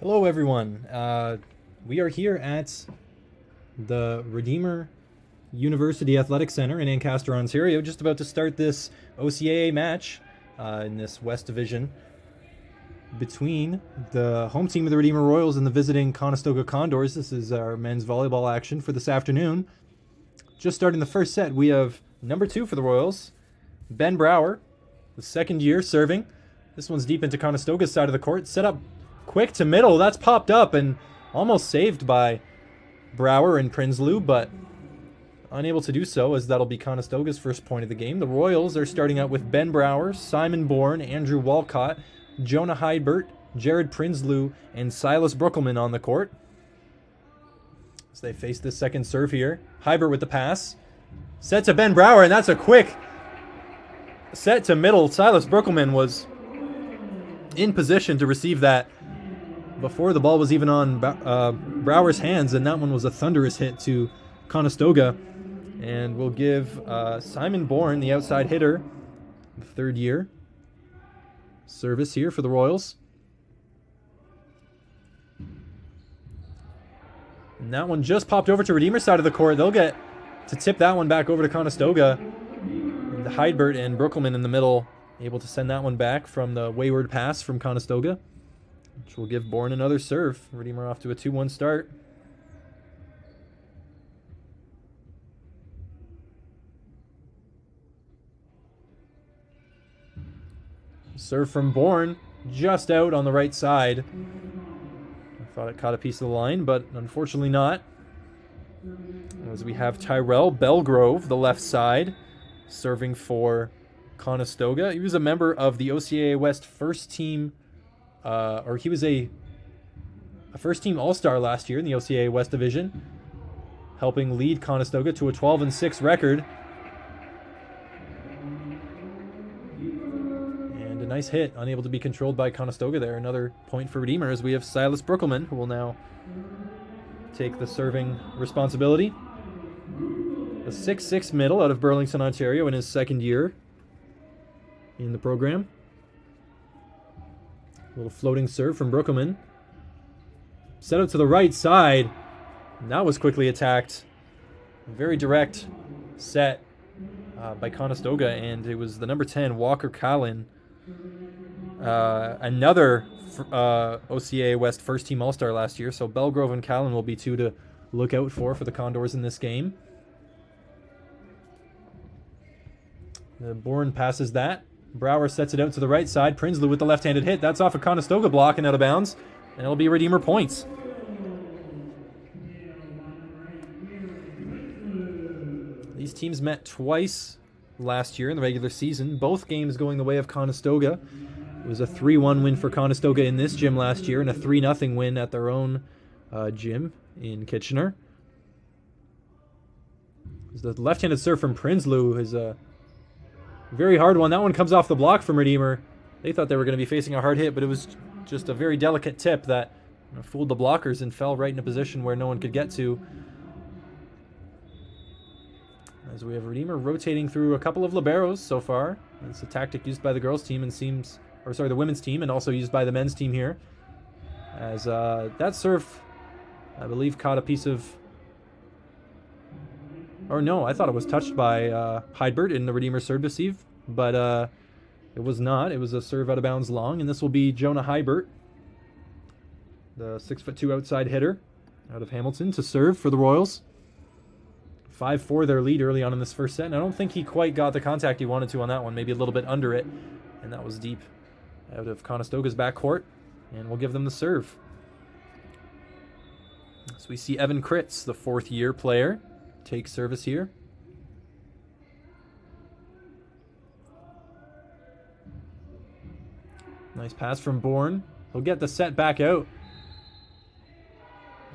Hello, everyone. We are here at the Redeemer University Athletic Center in Ancaster, Ontario, just about to start this OCAA match in this West Division between the home team of the Redeemer Royals and the visiting Conestoga Condors. This is our men's volleyball action for this afternoon. Just starting the first set, we have number 2 for the Royals, Ben Brower, the second year serving. This one's deep into Conestoga's side of the court, set up quick to middle. That's popped up and almost saved by Brower and Prinsloo, but unable to do so, as that'll be Conestoga's first point of the game. The Royals are starting out with Ben Brower, Simon Bourne, Andrew Walcott, Jonah Hydbert, Jared Prinsloo, and Silas Brookelman on the court as they face this second serve here. Hydbert with the pass. Set to Ben Brower, and that's a quick set to middle. Silas Brookelman was in position to receive that before the ball was even on Brower's hands, and that one was a thunderous hit to Conestoga. And we'll give Simon Bourne, the outside hitter, the third year service here for the Royals. And that one just popped over to Redeemer's side of the court. They'll get to tip that one back over to Conestoga. The Hydbert and Brookelman in the middle, able to send that one back from the wayward pass from Conestoga, which will give Bourne another serve. Redeemer off to a 2-1 start. Serve from Bourne, just out on the right side. I thought it caught a piece of the line, but unfortunately not. As we have Tyrell Belgrove, the left side, serving for Conestoga. He was a member of the OCAA West first team, he was a first team All-Star last year in the OCAA West Division, helping lead Conestoga to a 12-6 record. And a nice hit, unable to be controlled by Conestoga there. Another point for Redeemer, as we have Silas Brookelman, who will now take the serving responsibility. A 6'6" middle out of Burlington, Ontario, in his second year in the program. A little floating serve from Brookelman. Set out to the right side. And that was quickly attacked. Very direct set by Conestoga, and it was the number 10, Walker Callan. Another OCAA West first team All-Star last year, so Belgrove and Callan will be two to look out for the Condors in this game. Bourne passes that. Brower sets it out to the right side. Prinsloo with the left-handed hit. That's off a Conestoga block and out of bounds. And it'll be Redeemer points. These teams met twice last year in the regular season. Both games going the way of Conestoga. It was a 3-1 win for Conestoga in this gym last year and a 3-0 win at their own gym in Kitchener. The left-handed serve from Prinsloo is a very hard one. That one comes off the block from Redeemer. They thought they were going to be facing a hard hit, but it was just a very delicate tip that fooled the blockers and fell right in a position where no one could get to. As we have Redeemer rotating through a couple of liberos so far. It's a tactic used by the girls team and the women's team, and also used by the men's team here. As that serve, I believe, caught a piece of... Or no, I thought it was touched by Hydbert in the Redeemer serve receive, but it was not. It was a serve out of bounds long, and this will be Jonah Hydbert, the 6'2" outside hitter out of Hamilton, to serve for the Royals. 5-4 their lead early on in this first set, and I don't think he quite got the contact he wanted to on that one, maybe a little bit under it, and that was deep out of Conestoga's backcourt, and we'll give them the serve. So we see Evan Kritz, the fourth-year player, take service here. Nice pass from Bourne. He'll get the set back out.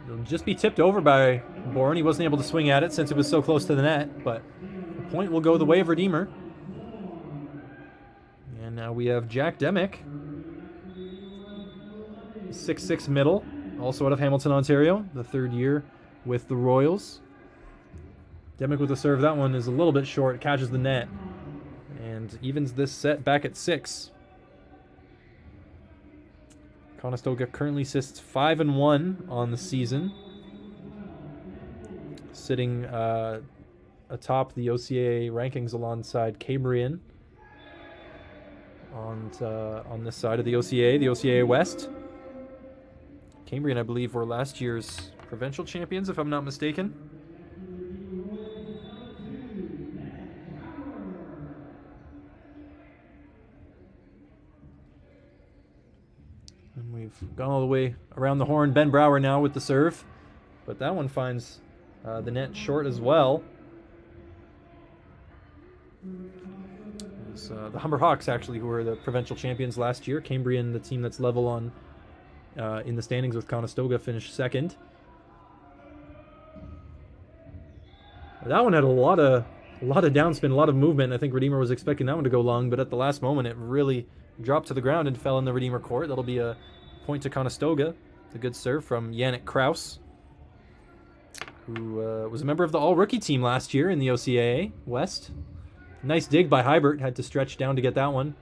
It'll just be tipped over by Bourne. He wasn't able to swing at it since it was so close to the net, but the point will go the way of Redeemer. And now we have Jack Demick, 6'6" middle, also out of Hamilton, Ontario, the third year with the Royals. Demick with the serve. That one is a little bit short, catches the net, and evens this set back at 6. Conestoga currently sits 5-1 on the season, sitting atop the OCAA rankings alongside Cambrian on this side of the OCAA West. Cambrian, I believe, were last year's provincial champions, if I'm not mistaken. And we've gone all the way around the horn. Ben Brower now with the serve, but that one finds the net short as well. It was the Humber Hawks, actually, who were the provincial champions last year. Cambrian, the team that's level on in the standings with Conestoga, finished second. That one had a lot of downspin, a lot of movement. I think Redeemer was expecting that one to go long, but at the last moment it really dropped to the ground and fell in the Redeemer court. That'll be a point to Conestoga. It's a good serve from Yannick Kraus, who was a member of the all-rookie team last year in the OCAA West. Nice dig by Hybert. Had to stretch down to get that one.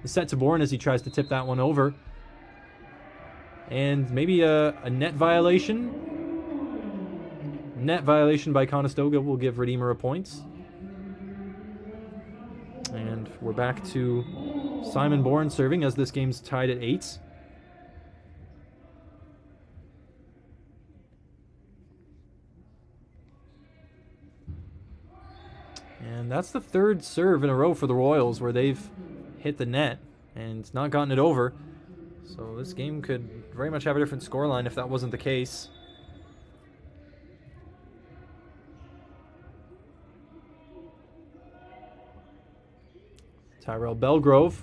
The set to Bourne as he tries to tip that one over. And maybe a net violation. Net violation by Conestoga will give Redeemer a point. And we're back to Simon Bourne serving as this game's tied at 8. And that's the third serve in a row for the Royals where they've hit the net and not gotten it over. So this game could very much have a different scoreline if that wasn't the case. Tyrell Belgrove.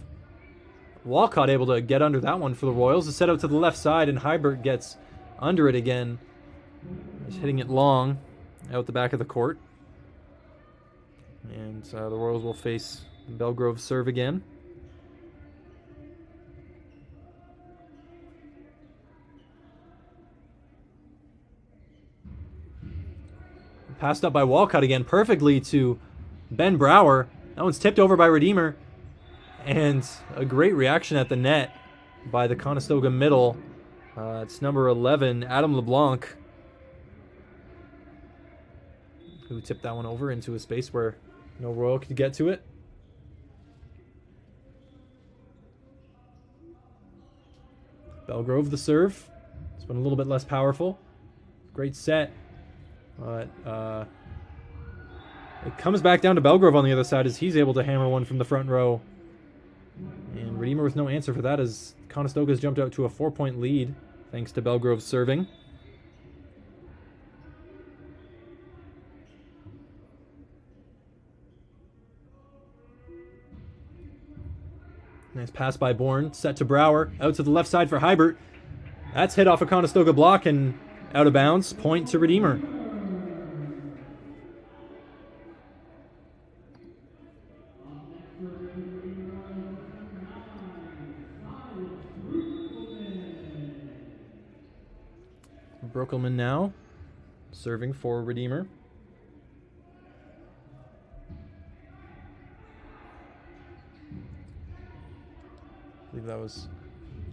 Walcott able to get under that one for the Royals. A set out to the left side, and Hybert gets under it again. He's hitting it long out the back of the court. And the Royals will face Belgrove's serve again. Passed up by Walcott again perfectly to Ben Brower. That one's tipped over by Redeemer. And a great reaction at the net by the Conestoga middle. It's number 11, Adam LeBlanc, who tipped that one over into a space where no Royal could get to it. Belgrove the serve. It's been a little bit less powerful. Great set. But it comes back down to Belgrove on the other side as he's able to hammer one from the front row. And Redeemer with no answer for that as Conestoga's jumped out to a 4-point lead thanks to Belgrove's serving. Nice pass by Bourne. Set to Brower. Out to the left side for Hybert. That's hit off a Conestoga block and out of bounds. Point to Redeemer. Brookelman now serving for Redeemer. I believe that was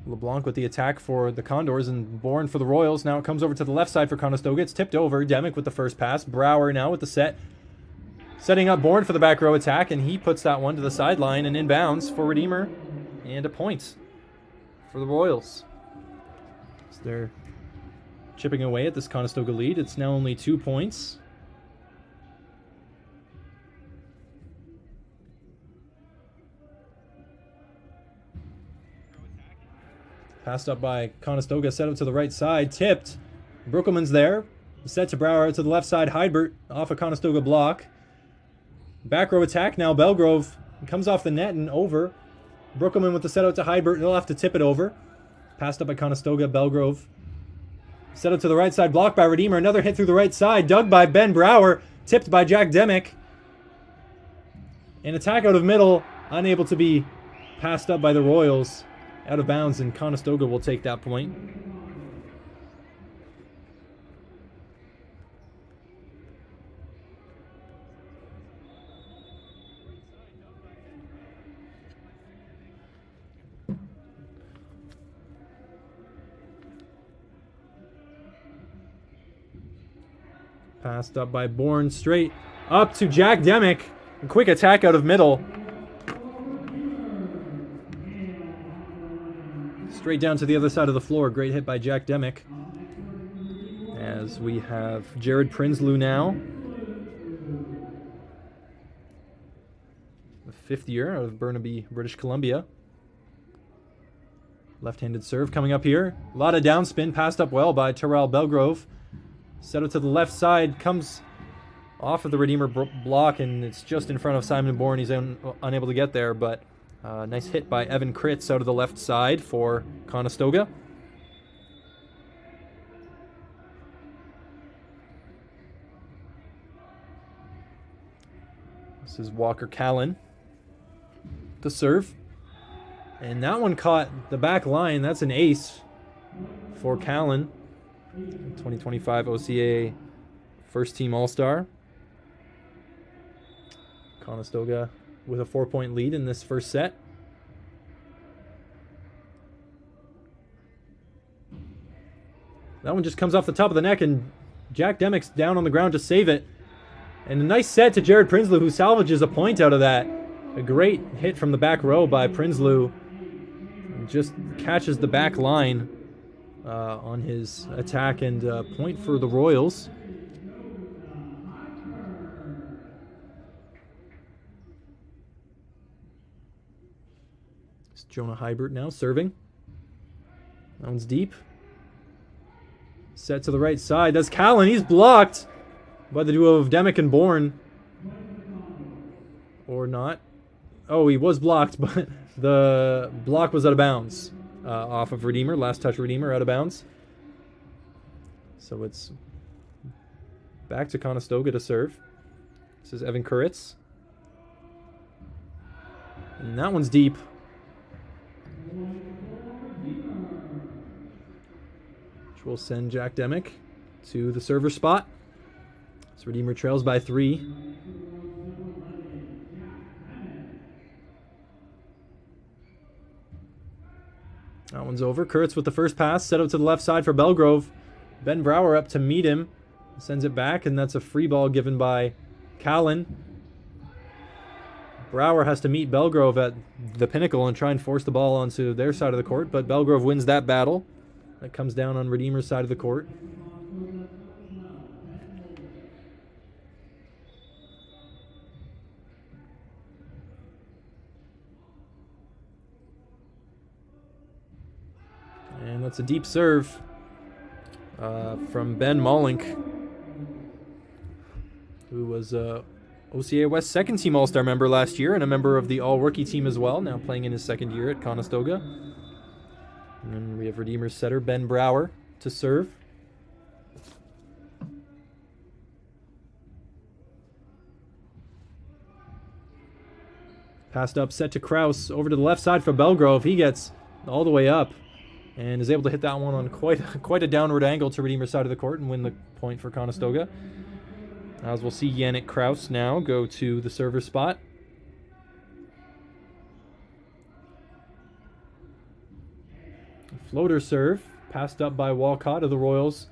LeBlanc with the attack for the Condors and Bourne for the Royals. Now it comes over to the left side for Conestoga. It's tipped over. Demick with the first pass. Brower now with the set. Setting up Bourne for the back row attack, and he puts that one to the sideline and inbounds for Redeemer. And a point for the Royals. So they're chipping away at this Conestoga lead. It's now only 2 points. Passed up by Conestoga, set up to the right side, tipped. Brookelman's there. Set to Brower to the left side. Hybert off a Conestoga block. Back row attack now. Belgrove comes off the net and over. Brookelman with the set out to Hybert. They'll have to tip it over. Passed up by Conestoga. Belgrove set up to the right side. Blocked by Redeemer. Another hit through the right side. Dug by Ben Brower. Tipped by Jack Demick. An attack out of middle. Unable to be passed up by the Royals. Out of bounds, and Conestoga will take that point. Passed up by Bourne, straight up to Jack Demick. A quick attack out of middle. Straight down to the other side of the floor. Great hit by Jack Demick. As we have Jared Prinsloo now. The 5th year out of Burnaby, British Columbia. Left-handed serve coming up here. A lot of downspin. Passed up well by Terrell Belgrove. Set it to the left side. Comes off of the Redeemer block, and it's just in front of Simon Bourne. He's unable to get there, but nice hit by Evan Kritz out of the left side for Conestoga. This is Walker Callan to serve. And that one caught the back line. That's an ace for Callan. 2025 OCAA first team All-Star. Conestoga with a 4-point lead in this first set. That one just comes off the top of the net, and Jack Demick's down on the ground to save it. And a nice set to Jared Prinsloo, who salvages a point out of that. A great hit from the back row by Prinsloo. Just catches the back line on his attack, and point for the Royals. It's Jonah Hybert now serving. That one's deep. Set to the right side. That's Callan. He's blocked by the duo of Demick and Bourne. Or not. Oh, he was blocked, but the block was out of bounds. Off of Redeemer. Last touch Redeemer out of bounds. So it's back to Conestoga to serve. This is Evan Kuritz. And that one's deep. Which will send Jack Demick to the server spot. So Redeemer trails by 3. That one's over. Kurtz with the first pass. Set up to the left side for Belgrove. Ben Brower up to meet him. Sends it back, and that's a free ball given by Callan. Brower has to meet Belgrove at the pinnacle and try and force the ball onto their side of the court, but Belgrove wins that battle. That comes down on Redeemer's side of the court. And that's a deep serve from Ben Mollink, who was OCAA West second team All-Star member last year and a member of the All-Rookie team as well, now playing in his second year at Conestoga. And then we have Redeemer's setter Ben Brower to serve. Passed up, set to Kraus, over to the left side for Belgrove. He gets all the way up and is able to hit that one on quite a downward angle to Redeemer's side of the court and win the point for Conestoga. As we'll see Yannick Kraus now go to the server spot. Floater serve, passed up by Walcott of the Royals.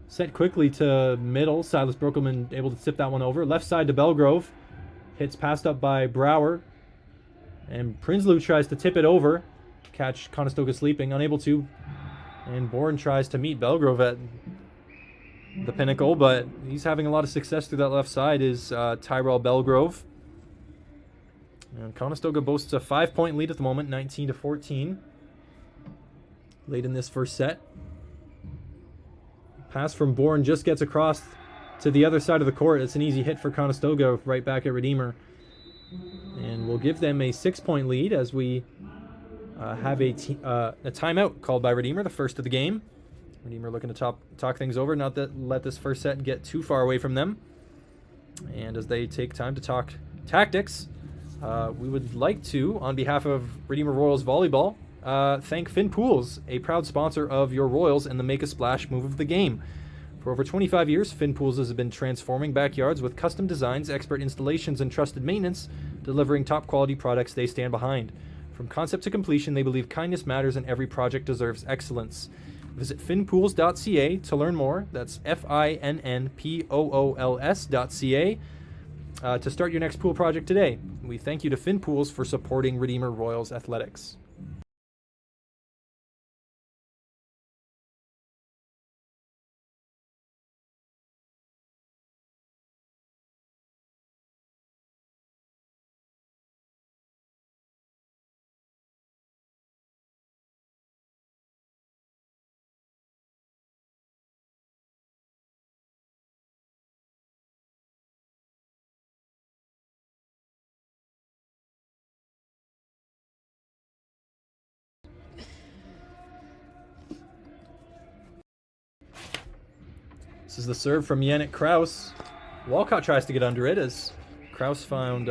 Sent quickly to middle. Silas Brokelman able to tip that one over. Left side to Belgrove. Hits passed up by Brower. And Prinsloo tries to tip it over. Catch Conestoga sleeping, unable to. And Bourne tries to meet Belgrove at the pinnacle, but he's having a lot of success through that left side is Tyrell Belgrove. And Conestoga boasts a 5-point lead at the moment, 19-14. Late in this first set. Pass from Bourne just gets across to the other side of the court. It's an easy hit for Conestoga right back at Redeemer. And we'll give them a 6-point lead as we have a timeout called by Redeemer, the first of the game. Redeemer looking to talk things over, not that let this first set get too far away from them. And as they take time to talk tactics, we would like to, on behalf of Redeemer Royals Volleyball, thank Finn Pools, a proud sponsor of your Royals and the Make a Splash move of the game. For over 25 years, Finn Pools has been transforming backyards with custom designs, expert installations, and trusted maintenance, delivering top quality products they stand behind. From concept to completion, they believe kindness matters and every project deserves excellence. Visit finpools.ca to learn more. That's FINNPOOLS.ca to start your next pool project today. We thank you to FinPools for supporting Redeemer Royals Athletics. This is the serve from Yannick Kraus. Walcott tries to get under it as Kraus found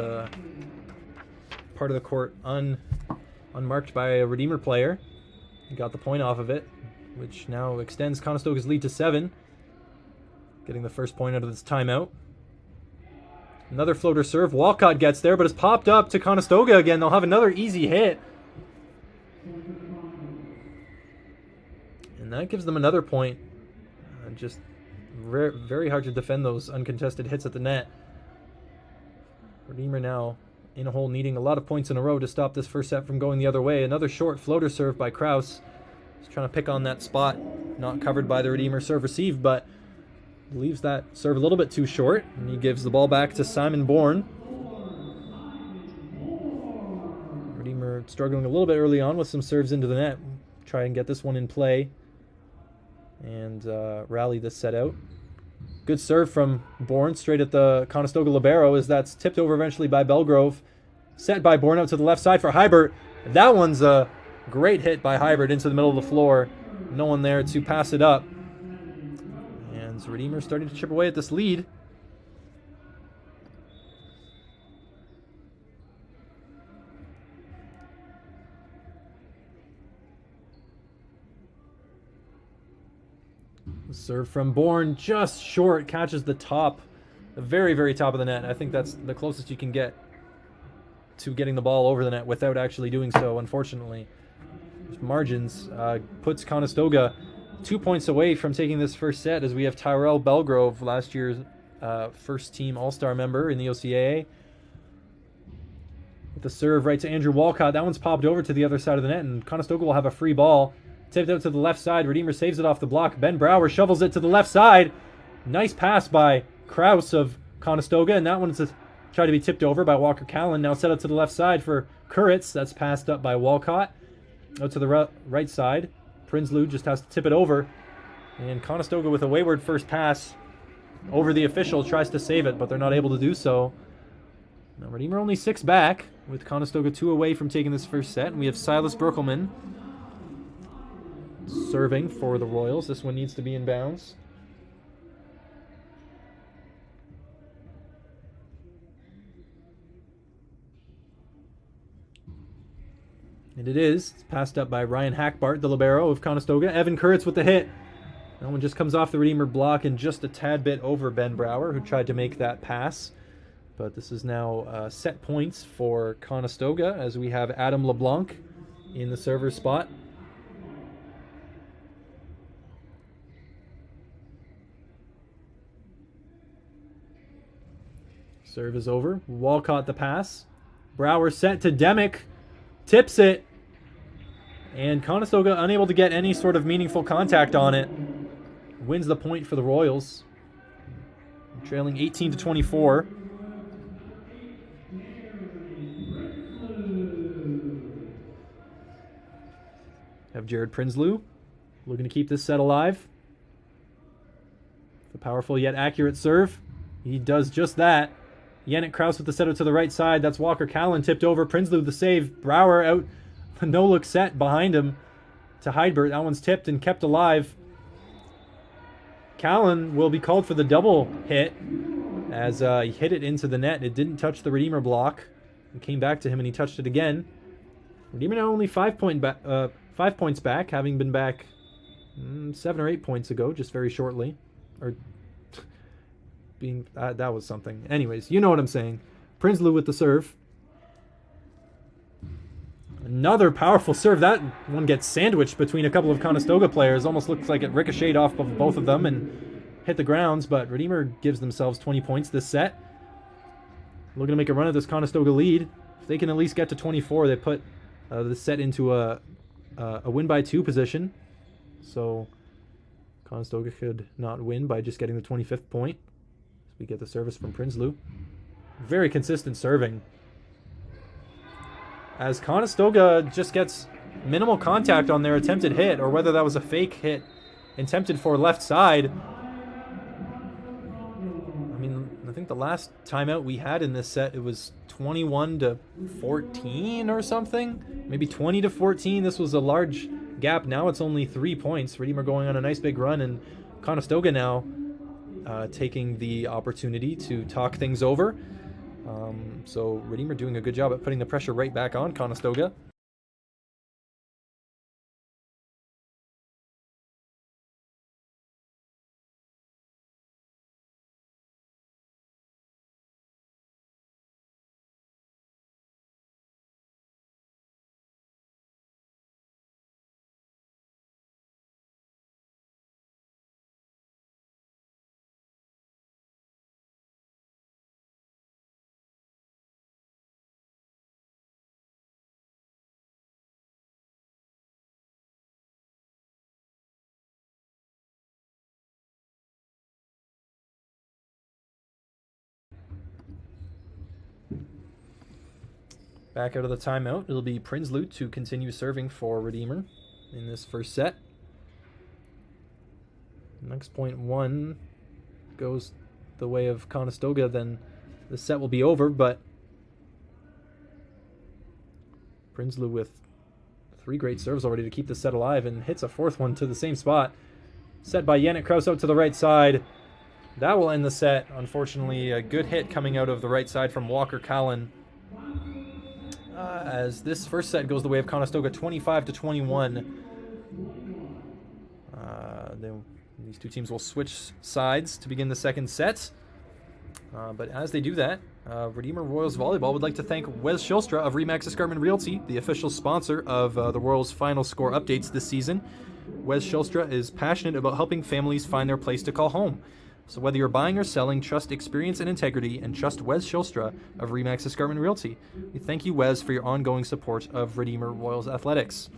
part of the court unmarked by a Redeemer player. He got the point off of it, which now extends Conestoga's lead to 7. Getting the first point out of this timeout. Another floater serve. Walcott gets there, but it's popped up to Conestoga again. They'll have another easy hit. And that gives them another point. Just very hard to defend those uncontested hits at the net. Redeemer now in a hole, needing a lot of points in a row to stop this first set from going the other way. Another short floater serve by Kraus. He's trying to pick on that spot, not covered by the Redeemer serve receive, but leaves that serve a little bit too short, and he gives the ball back to Simon Bourne. Redeemer struggling a little bit early on with some serves into the net. Try and get this one in play and rally this set out. Good serve from Bourne straight at the Conestoga libero as that's tipped over eventually by Belgrove. Set by Bourne out to the left side for Hybert. That one's a great hit by Hybert into the middle of the floor. No one there to pass it up. And Redeemer starting to chip away at this lead. Serve from Bourne, just short, catches the top, the very top of the net. I think that's the closest you can get to getting the ball over the net without actually doing so, unfortunately. Margins puts Conestoga 2 points away from taking this first set, as we have Tyrell Belgrove, last year's first team All-Star member in the OCAA. With the serve right to Andrew Walcott. That one's popped over to the other side of the net, and Conestoga will have a free ball. Tipped out to the left side. Redeemer saves it off the block. Ben Brower shovels it to the left side. Nice pass by Kraus of Conestoga, and that one's tried to be tipped over by Walker Callan. Now set up to the left side for Kuritz. That's passed up by Walcott. Out to the right side. Prinsloo just has to tip it over. And Conestoga with a wayward first pass over the official tries to save it, but they're not able to do so. Now Redeemer only 6 back, with Conestoga 2 away from taking this first set. And we have Silas Brookelman serving for the Royals. This one needs to be in bounds. And it is. It's passed up by Ryan Hackbart, the libero of Conestoga. Evan Kuritz with the hit. That one just comes off the Redeemer block and just a tad bit over Ben Brower, who tried to make that pass. But this is now set points for Conestoga, as we have Adam LeBlanc in the server spot. Serve is over. Walcott the pass. Brower set to Demick. Tips it. And Conestoga unable to get any sort of meaningful contact on it. Wins the point for the Royals. Trailing 18-24. Have Jared Prinsloo looking to keep this set alive. The powerful yet accurate serve. He does just that. Yannick Kraus with the setup to the right side. That's Walker Callan tipped over. Prinsloo the save. Brower out. No-look set behind him to Hydbert. That one's tipped and kept alive. Callan will be called for the double hit as he hit it into the net. It didn't touch the Redeemer block. It came back to him and he touched it again. Redeemer now only 5 points back, having been back 7 or 8 points ago, just very shortly. Or being that was something. Anyways, you know what I'm saying. Prinsloo with the serve. Another powerful serve. That one gets sandwiched between a couple of Conestoga players. Almost looks like it ricocheted off of both of them and hit the grounds, but Redeemer gives themselves 20 points this set. Looking to make a run at this Conestoga lead. If they can at least get to 24, they put the set into a win by 2 position. So Conestoga could not win by just getting the 25th point. We get the service from Prinsloo. Very consistent serving. As Conestoga just gets minimal contact on their attempted hit, or whether that was a fake hit attempted for left side. I mean, I think the last timeout we had in this set, it was 21-14 or something. Maybe 20-14. This was a large gap. Now it's only 3 points. Redeemer going on a nice big run, and Conestoga now taking the opportunity to talk things over. So Redeemer doing a good job at putting the pressure right back on Conestoga. Back out of the timeout, it'll be Prinsloo to continue serving for Redeemer in this first set. Next point 1 goes the way of Conestoga, then the set will be over, but Prinsloo with 3 great serves already to keep the set alive and hits a 4th one to the same spot. Set by Yannick Kraus out to the right side. That will end the set. Unfortunately, a good hit coming out of the right side from Walker Callan. As this first set goes the way of Conestoga, 25-21. These two teams will switch sides to begin the second set. But as they do that, Redeemer Royals Volleyball would like to thank Wes Shilstra of Remax Escarpment Realty, the official sponsor of the Royals' final score updates this season. Wes Shilstra is passionate about helping families find their place to call home. So whether you're buying or selling, trust experience and integrity, and trust Wes Shilstra of Remax Escarpment Realty. We thank you, Wes, for your ongoing support of Redeemer Royals Athletics.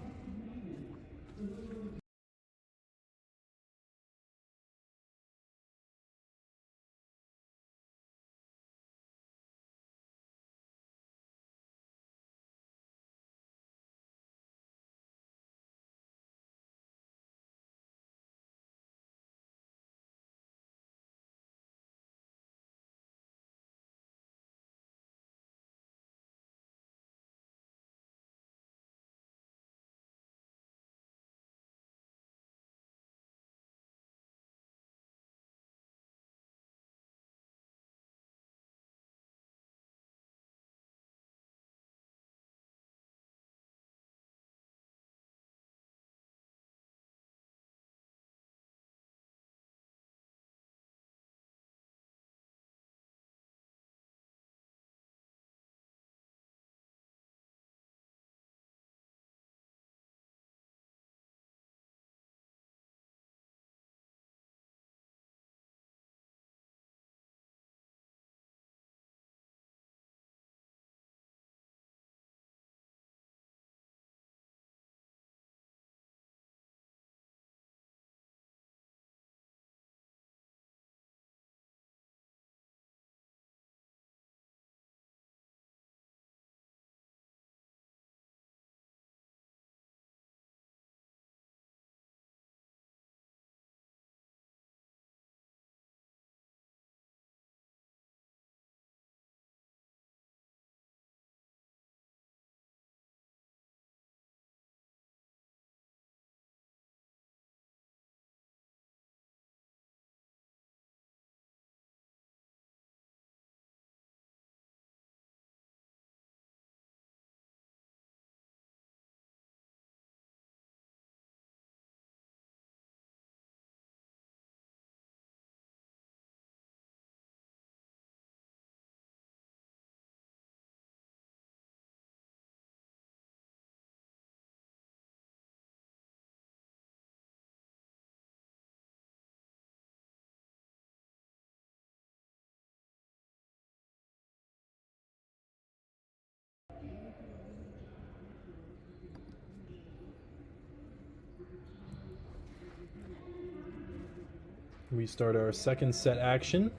We start our second set action.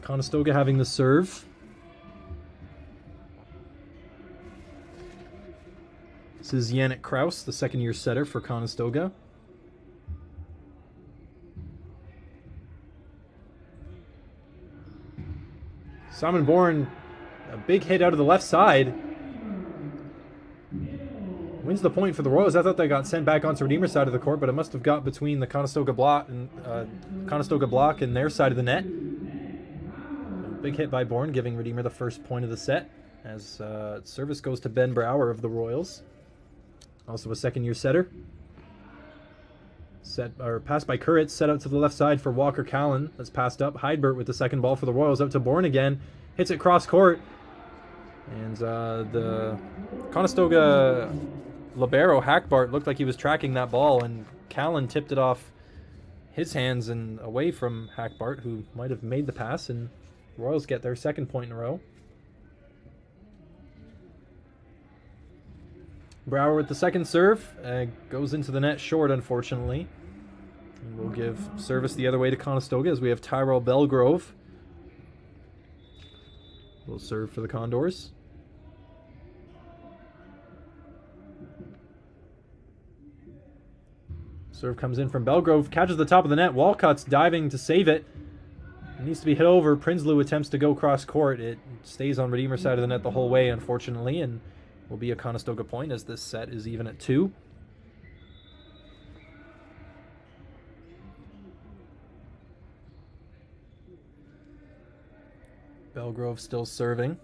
Conestoga having the serve. This is Yannick Kraus, the second-year setter for Conestoga. Simon Bourne, a big hit out of the left side. Wins the point for the Royals. I thought they got sent back onto Redeemer's side of the court, but it must have got between the Conestoga block and their side of the net. A big hit by Bourne, giving Redeemer the first point of the set, as service goes to Ben Brower of the Royals. Also a second-year setter. Passed by Kuritz, set out to the left side for Walker Callan. That's passed up. Heidbert with the second ball for the Royals, out to Bourne again. Hits it cross court. And the Conestoga libero, Hackbart, looked like he was tracking that ball, and Callan tipped it off his hands and away from Hackbart, who might have made the pass, and the Royals get their second point in a row. Brower with the second serve, goes into the net short, unfortunately. And we'll give service the other way to Conestoga, as we have Tyrell Belgrove. Will serve for the Condors. Serve comes in from Belgrove, catches the top of the net. Walcott's diving to save it. It needs to be hit over. Prinsloo attempts to go cross court. It stays on Redeemer's side of the net the whole way, unfortunately, and will be a Conestoga point, as this set is even at 2. Belgrove still serving.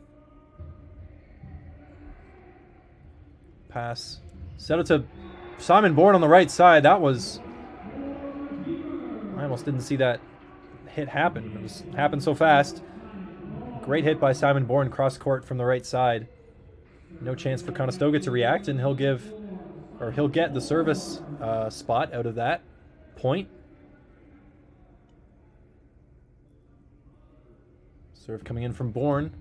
Pass. Set it to Simon Bourne on the right side. That was... I almost didn't see that hit happen. It happened so fast. Great hit by Simon Bourne, cross court from the right side. No chance for Conestoga to react, and he'll get the service spot out of that point. Serve coming in from Bourne.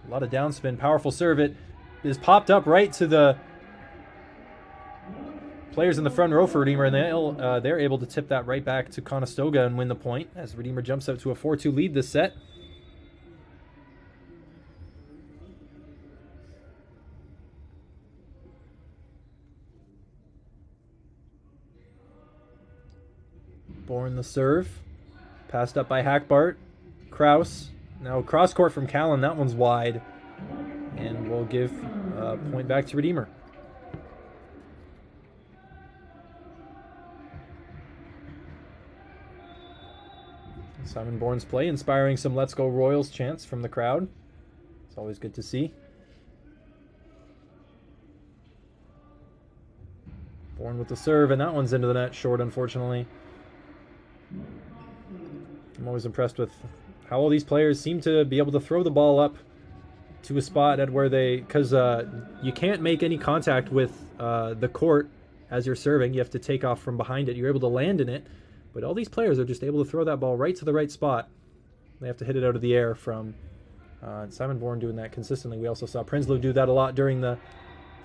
A lot of downspin, powerful serve. It is popped up right to the players in the front row for Redeemer, and they're able to tip that right back to Conestoga and win the point, as Redeemer jumps out to a 4-2 lead this set. Bourne the serve. Passed up by Hackbart. Kraus. Now cross court from Callan. That one's wide. And we'll give a point back to Redeemer. Simon Bourne's play inspiring some Let's Go Royals chants from the crowd. It's always good to see. Bourne with the serve, and that one's into the net short, unfortunately. I'm always impressed with how all these players seem to be able to throw the ball up to a spot at where because you can't make any contact with the court as you're serving. You have to take off from behind it. You're able to land in it, but all these players are just able to throw that ball right to the right spot. They have to hit it out of the air from Simon Bourne doing that consistently. We also saw Prinsloo do that a lot during the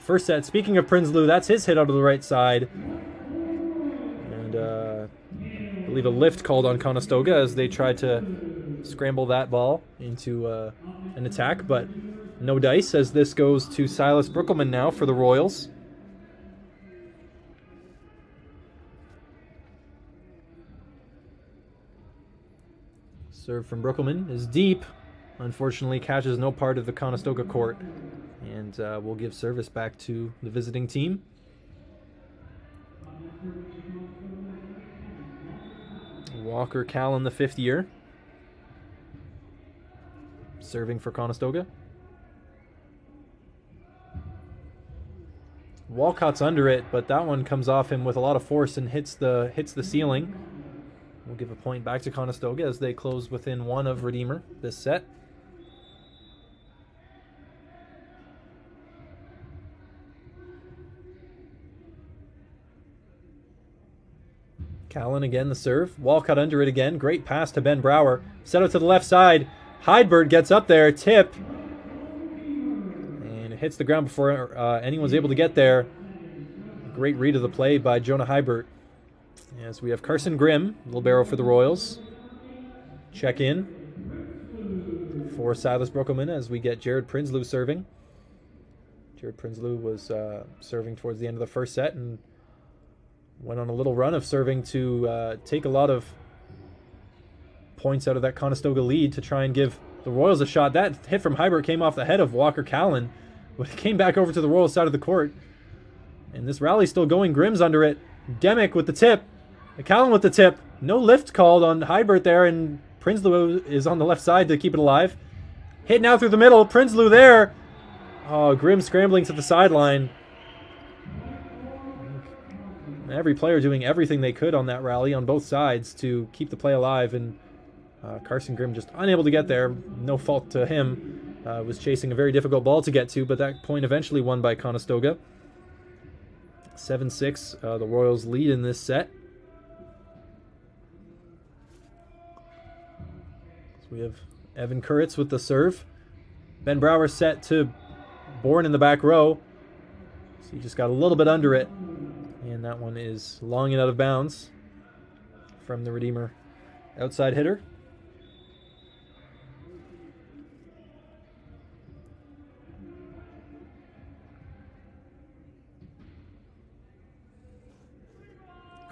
first set. Speaking of Prinsloo, that's his hit out of the right side. And I believe a lift called on Conestoga as they tried to scramble that ball into an attack, but no dice, as this goes to Silas Brookelman now for the Royals. Serve from Brookelman is deep. Unfortunately, catches no part of the Conestoga court, and we'll give service back to the visiting team. Walker Callan, the 5th year, serving for Conestoga. Walcott's under it, but that one comes off him with a lot of force and hits the ceiling. We'll give a point back to Conestoga as they close within 1 of Redeemer this set. Callan again, the serve. Walcott under it again. Great pass to Ben Brower. Set out to the left side. Heidbert gets up there. Tip. And it hits the ground before anyone's able to get there. Great read of the play by Jonah Heidbert. As we have Carson Grimm, libero for the Royals. Check in for Silas Brookelman as we get Jared Prinsloo serving. Jared Prinsloo was serving towards the end of the first set and went on a little run of serving to take a lot of points out of that Conestoga lead to try and give the Royals a shot. That hit from Hybert came off the head of Walker Callan, but it came back over to the Royals side of the court. And this rally's still going. Grimm's under it. Demick with the tip. Callan with the tip. No lift called on Hybert there, and Prinsloo is on the left side to keep it alive. Hit now through the middle. Prinsloo there. Oh, Grimm scrambling to the sideline. Every player doing everything they could on that rally on both sides to keep the play alive, and Carson Grimm just unable to get there. No fault to him. Was chasing a very difficult ball to get to, but that point eventually won by Conestoga. 7-6, the Royals lead in this set. So we have Evan Kuritz with the serve. Ben Brower set to Bourne in the back row. So he just got a little bit under it. And that one is long and out of bounds from the Redeemer outside hitter.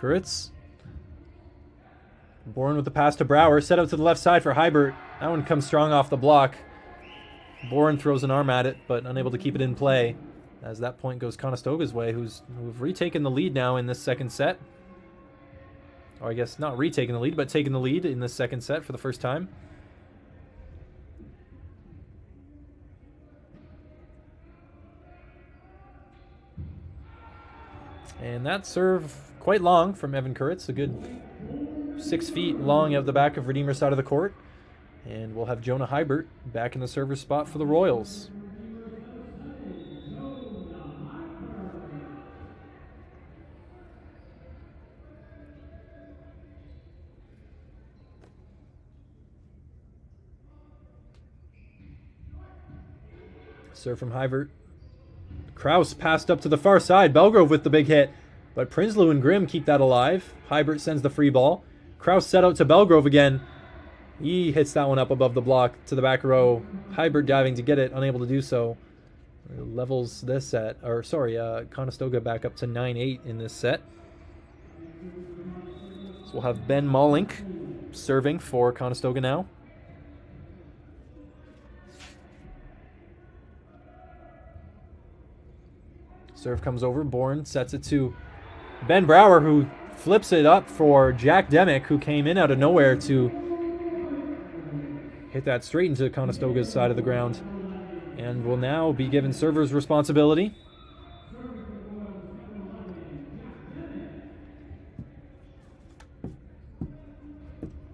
Kuritz. Bourne with the pass to Brower. Set out to the left side for Hybert. That one comes strong off the block. Bourne throws an arm at it, but unable to keep it in play. As that point goes Conestoga's way, who've retaken the lead now in this second set. Or I guess not retaking the lead, but taking the lead in this second set for the first time. And that serve quite long from Evan Kuritz, a good 6 feet long out of the back of Redeemer side of the court. And we'll have Jonah Hybert back in the server spot for the Royals. Serve from Hybert. Kraus passed up to the far side. Belgrove with the big hit. But Prinsloo and Grimm keep that alive. Hybert sends the free ball. Kraus set out to Belgrove again. He hits that one up above the block to the back row. Hybert diving to get it, unable to do so. Levels this set. Or sorry, Conestoga back up to 9-8 in this set. So we'll have Ben Mollink serving for Conestoga now. Serve comes over. Bourne sets it to Ben Brower, who flips it up for Jack Demick, who came in out of nowhere to hit that straight into Conestoga's side of the ground. And will now be given server's responsibility.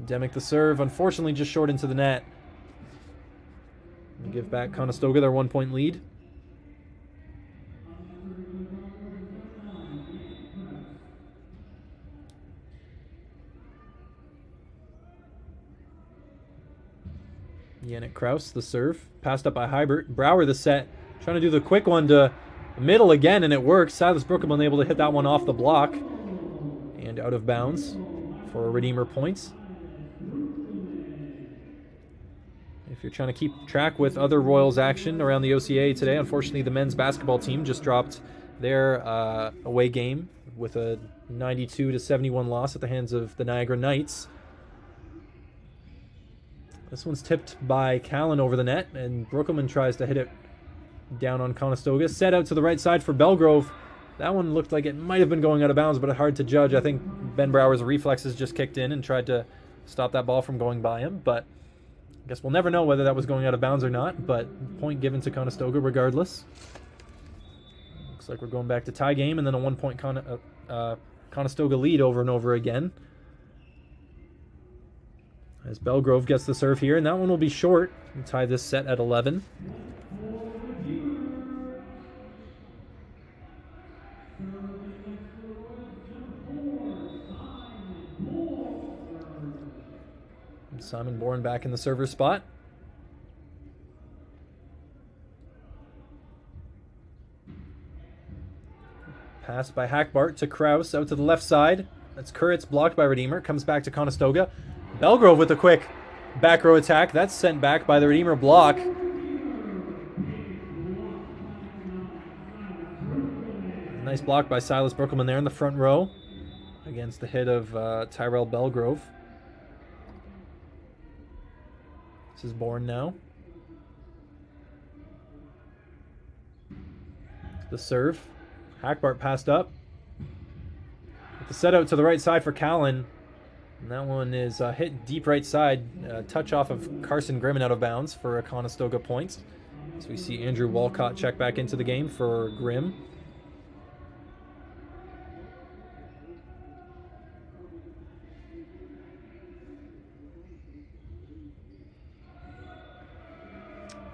Demick the serve, unfortunately just short into the net. We'll give back Conestoga their 1-point lead. Yannick Kraus, the serve. Passed up by Hybert. Brower the set. Trying to do the quick one to the middle again, and it works. Silas Brookelman able to hit that one off the block. And out of bounds for Redeemer points. If you're trying to keep track with other Royals action around the OCAA today, unfortunately the men's basketball team just dropped their away game with a 92-71 loss at the hands of the Niagara Knights. This one's tipped by Callan over the net, and Brookelman tries to hit it down on Conestoga. Set out to the right side for Belgrove. That one looked like it might have been going out of bounds, but hard to judge. I think Ben Brower's reflexes just kicked in and tried to stop that ball from going by him, but I guess we'll never know whether that was going out of bounds or not, but point given to Conestoga regardless. Looks like we're going back to tie game and then a 1-point Conestoga lead over and over again. As Belgrove gets the serve here, and that one will be short. We'll tie this set at 11. And Simon Bourne back in the server spot. Pass by Hackbart to Kraus out to the left side. That's Kuritz, blocked by Redeemer. Comes back to Conestoga. Belgrove with a quick back row attack. That's sent back by the Redeemer block. Nice block by Silas Brookelman there in the front row against the hit of Tyrell Belgrove. This is Bourne now. The serve. Hackbart passed up. With the set out to the right side for Callan. And that one is hit deep right side. Touch off of Carson Grimm and out of bounds for a Conestoga point. So we see Andrew Walcott check back into the game for Grimm.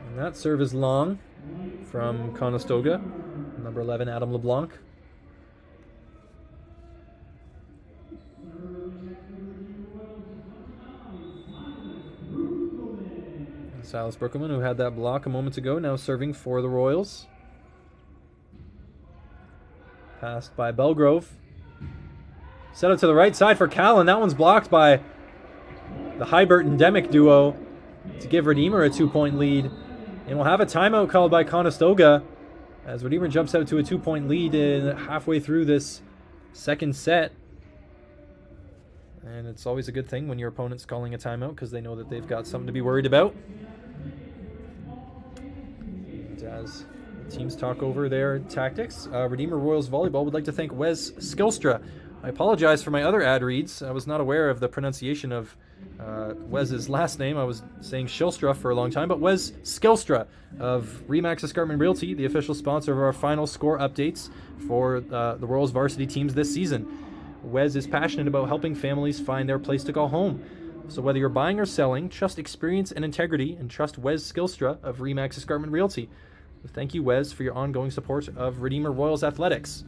And that serve is long from Conestoga. Number 11, Adam LeBlanc. And Silas Brookelman, who had that block a moment ago, now serving for the Royals. Passed by Belgrove. Set it to the right side for Callan. That one's blocked by the Hybert and Demick duo to give Redeemer a 2-point lead. And we'll have a timeout called by Conestoga as Redeemer jumps out to a 2-point lead halfway through this second set. And it's always a good thing when your opponent's calling a timeout because they know that they've got something to be worried about. And as the teams talk over their tactics, Redeemer Royals Volleyball would like to thank Wes Skilstra. I apologize for my other ad reads. I was not aware of the pronunciation of Wes's last name. I was saying Shilstra for a long time, but Wes Skilstra of Remax Escarpment Realty, the official sponsor of our final score updates for the Royals varsity teams this season. Wes is passionate about helping families find their place to call home. So whether you're buying or selling, trust experience and integrity, and trust Wes Skilstra of Remax Escarpment Realty. So thank you, Wes, for your ongoing support of Redeemer Royals Athletics.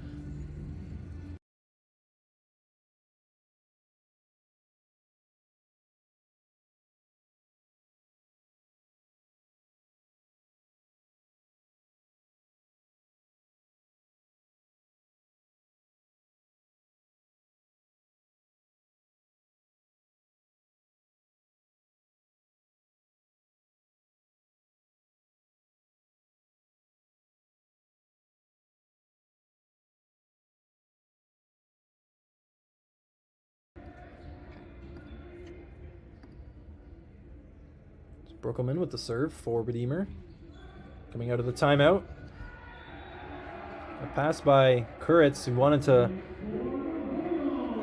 Brookelman with the serve for Redeemer. Coming out of the timeout. A pass by Kuritz, who wanted to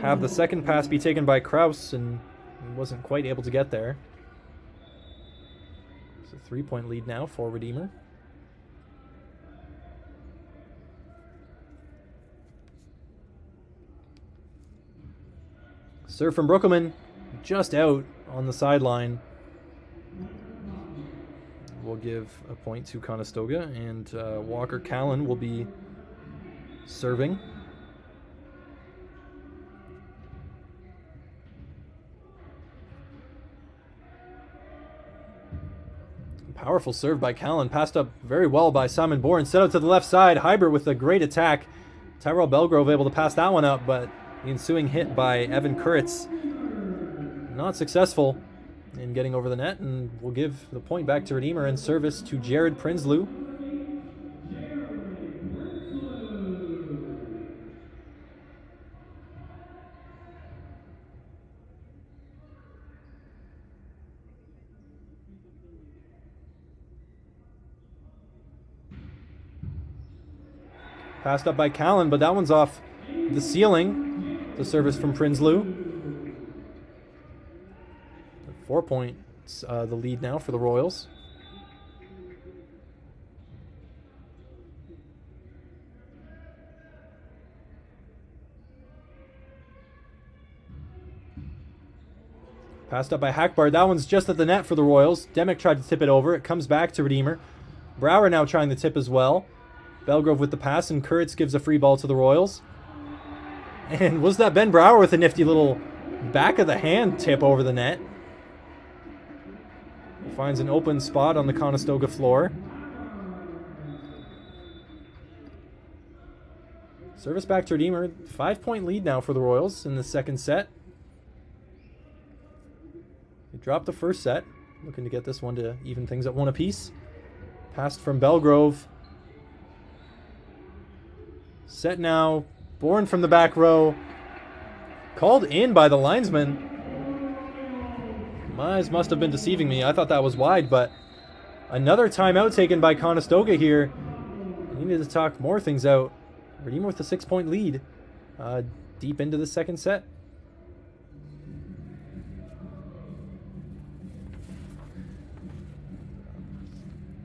have the second pass be taken by Kraus and wasn't quite able to get there. It's a 3-point lead now for Redeemer. Serve from Brookelman, just out on the sideline. We'll give a point to Conestoga, and Walker Callan will be serving. Powerful serve by Callan, passed up very well by Simon Bourne. Set out to the left side. Hybert with a great attack. Tyrell Belgrove able to pass that one up, but the ensuing hit by Evan Kuritz not successful in getting over the net, and we'll give the point back to Redeemer and service to Jared Prinsloo. Passed up by Callan, but that one's off the ceiling. The service from Prinsloo. 4 points, the lead now for the Royals. Passed up by Hackbard. That one's just at the net for the Royals. Demick tried to tip it over. It comes back to Redeemer. Brower now trying the tip as well. Belgrove with the pass, and Kuritz gives a free ball to the Royals. And was that Ben Brower with a nifty little back of the hand tip over the net? Finds an open spot on the Conestoga floor. Service back to Redeemer. 5-point lead now for the Royals in the second set. They dropped the first set. Looking to get this one to even things at 1 apiece. Passed from Belgrove. Set now. Bourne from the back row. Called in by the linesman. My eyes must have been deceiving me. I thought that was wide, but another timeout taken by Conestoga here. I needed to talk more things out. Redeemer with a 6-point lead deep into the second set.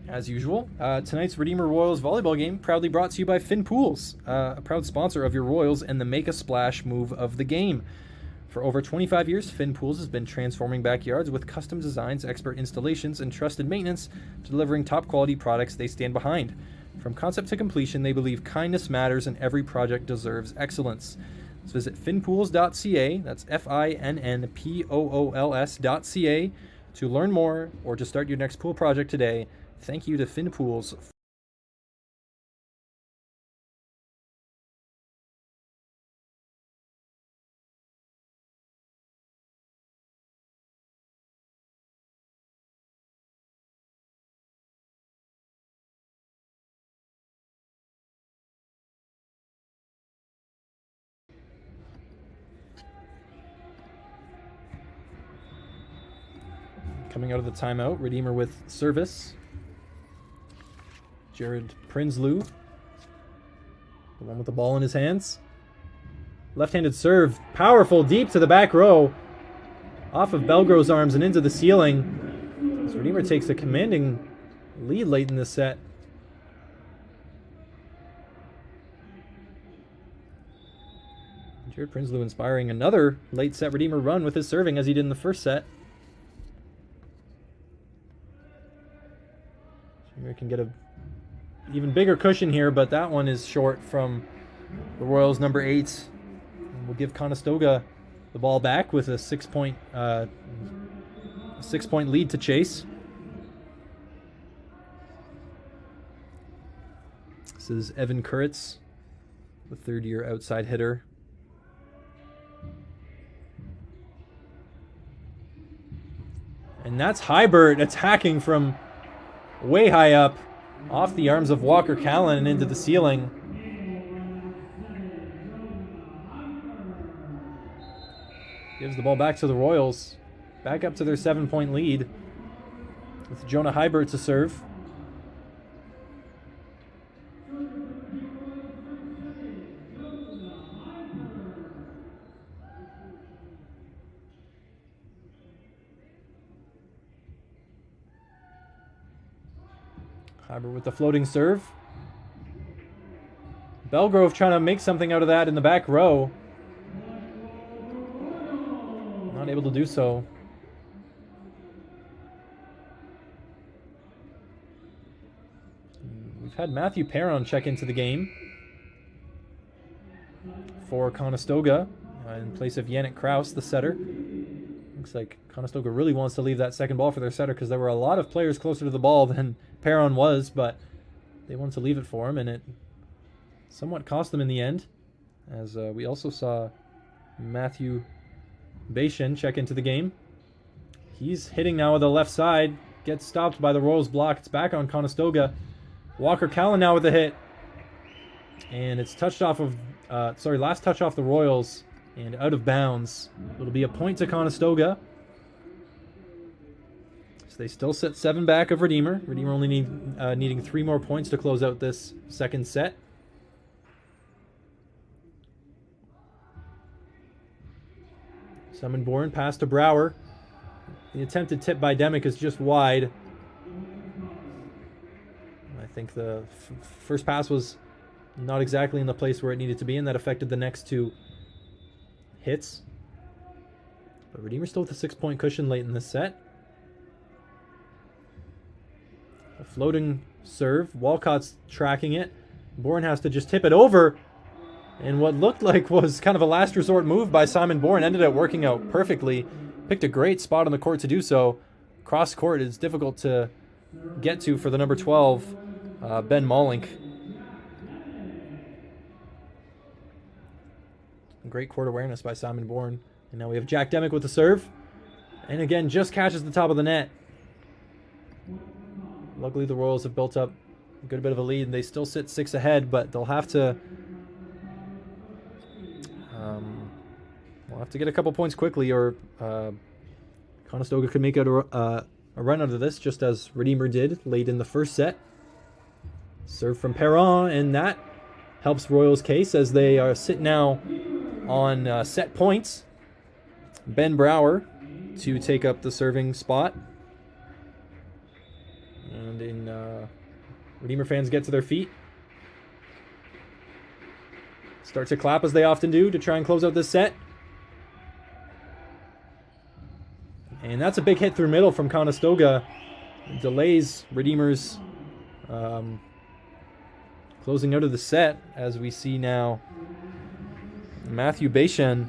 As usual, tonight's Redeemer Royals volleyball game proudly brought to you by Finn Pools, a proud sponsor of your Royals and the Make a Splash move of the game. For over 25 years, Finn Pools has been transforming backyards with custom designs, expert installations, and trusted maintenance, delivering top-quality products they stand behind. From concept to completion, they believe kindness matters and every project deserves excellence. Let's visit finnpools.ca, that's FINNPOOLS.ca, to learn more or to start your next pool project today. Thank you to Finn Pools. Coming out of the timeout, Redeemer with service. Jared Prinsloo, the one with the ball in his hands. Left-handed serve, powerful, deep to the back row. Off of Belgrove's arms and into the ceiling. As Redeemer takes a commanding lead late in the set. Jared Prinsloo inspiring another late set Redeemer run with his serving as he did in the first set. Redeemer can get a even bigger cushion here, but that one is short from the Royals' number 8. And we'll give Conestoga the ball back with a 6-point lead to chase. This is Evan Kuritz, the third-year outside hitter. And that's Hybert attacking from way high up. Off the arms of Walker Callan and into the ceiling. Gives the ball back to the Royals. Back up to their 7-point lead. With Jonah Hybert to serve. Hybert with the floating serve. Belgrove trying to make something out of that in the back row. Not able to do so. We've had Matthew Perron check into the game for Conestoga in place of Yannick Kraus, the setter. Looks like Conestoga really wants to leave that second ball for their setter because there were a lot of players closer to the ball than Perron was, but they wanted to leave it for him, and it somewhat cost them in the end, as we also saw Matthew Bashan check into the game. He's hitting now with the left side, gets stopped by the Royals block. It's back on Conestoga. Walker Callan now with the hit, and it's touched off of, last touch off the Royals, and out of bounds. It'll be a point to Conestoga. They still sit 7 back of Redeemer. Redeemer only needing 3 more points to close out this second set. Simon Bourne pass to Brower. The attempted tip by Demick is just wide. I think the first pass was not exactly in the place where it needed to be, and that affected the next 2 hits. But Redeemer still with a 6-point cushion late in this set. A floating serve. Walcott's tracking it. Bourne has to just tip it over. And what looked like was kind of a last resort move by Simon Bourne ended up working out perfectly. Picked a great spot on the court to do so. Cross court is difficult to get to for the number 12, Ben Mollink. Great court awareness by Simon Bourne. And now we have Jack Demick with the serve. And again, just catches the top of the net. Luckily, the Royals have built up a good bit of a lead, and they still sit 6 ahead, but they'll have to... we'll have to get a couple points quickly, or Conestoga could make out a run out of this, just as Redeemer did late in the first set. Serve from Perron, and that helps Royals' case as they sit now on set points. Ben Brower to take up the serving spot. And Redeemer fans get to their feet. Start to clap as they often do to try and close out this set. And that's a big hit through middle from Conestoga. It delays Redeemer's closing out of the set, as we see now Matthew Beishen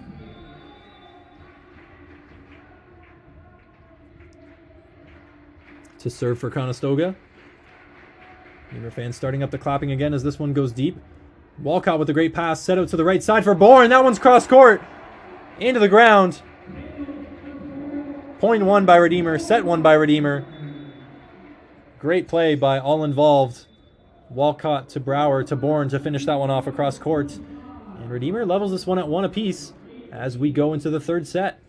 to serve for Conestoga. Redeemer fans starting up the clapping again as this one goes deep. Walcott with a great pass, set out to the right side for Bourne. That one's cross court into the ground. Point one by Redeemer, set one by Redeemer. Great play by all involved. Walcott to Brower to Bourne to finish that one off across court. And Redeemer levels this one at 1 apiece as we go into the third set.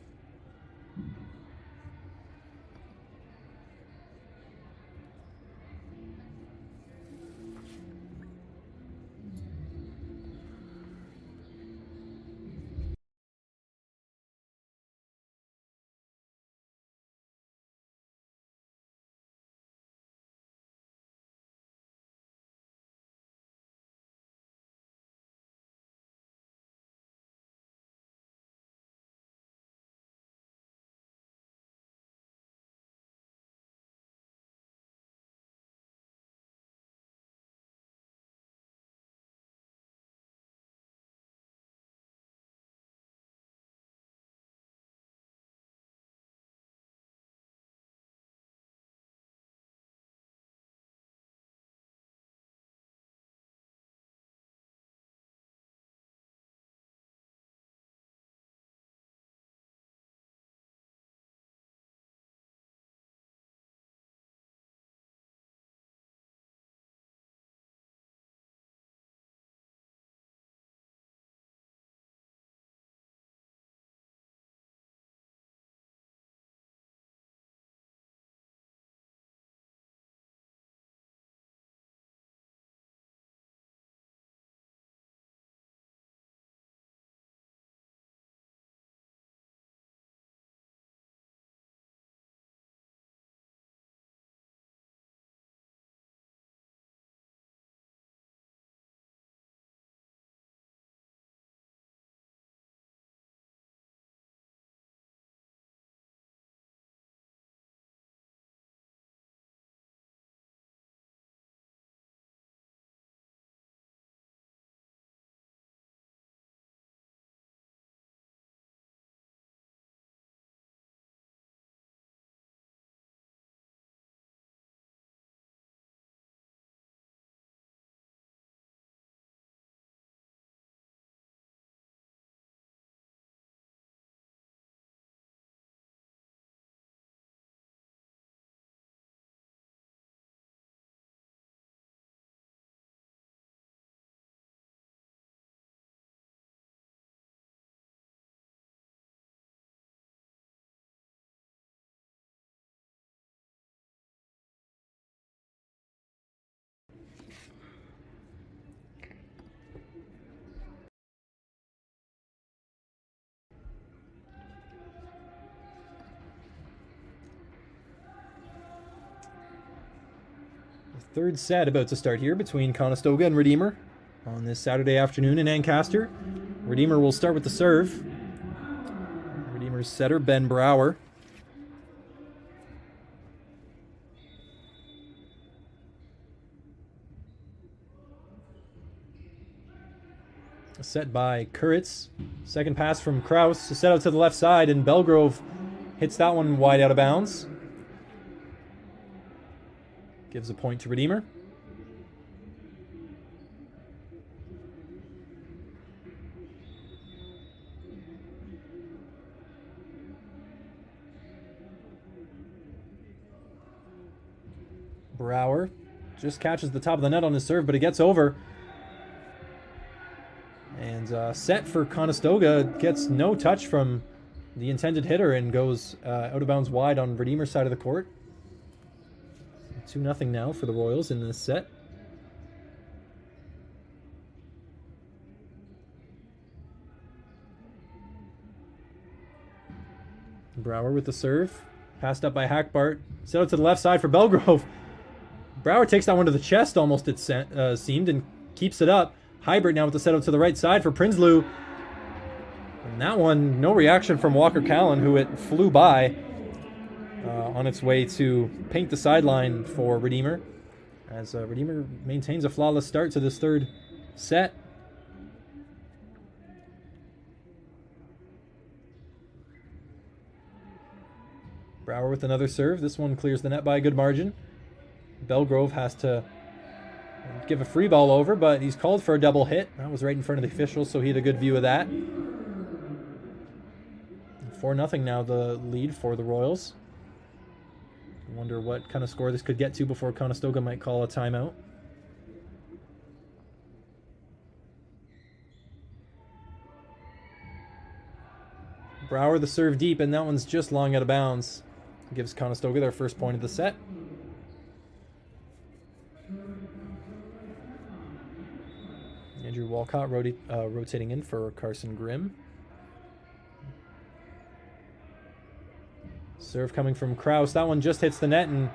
Third set about to start here between Conestoga and Redeemer on this Saturday afternoon in Ancaster. Redeemer will start with the serve. Redeemer's setter, Ben Brower. Set by Kuritz. Second pass from Kraus to set out to the left side, and Belgrove hits that one wide out of bounds. Gives a point to Redeemer. Brower just catches the top of the net on his serve, but it gets over. And set for Conestoga gets no touch from the intended hitter and goes out of bounds wide on Redeemer's side of the court. 2-0 now for the Royals in this set. Brower with the serve. Passed up by Hackbart. Set out to the left side for Belgrove. Brower takes that one to the chest almost, it seemed, and keeps it up. Hybrid now with the set out to the right side for Prinsloo. And that one, no reaction from Walker Callan, who it flew by on its way to paint the sideline for Redeemer. As Redeemer maintains a flawless start to this third set. Brower with another serve. This one clears the net by a good margin. Belgrove has to give a free ball over, but he's called for a double hit. That was right in front of the officials, so he had a good view of that. 4-0 now the lead for the Royals. I wonder what kind of score this could get to before Conestoga might call a timeout. Brower the serve deep, and that one's just long out of bounds. Gives Conestoga their first point of the set. Andrew Walcott rotating in for Carson Grimm. Serve coming from Kraus. That one just hits the net and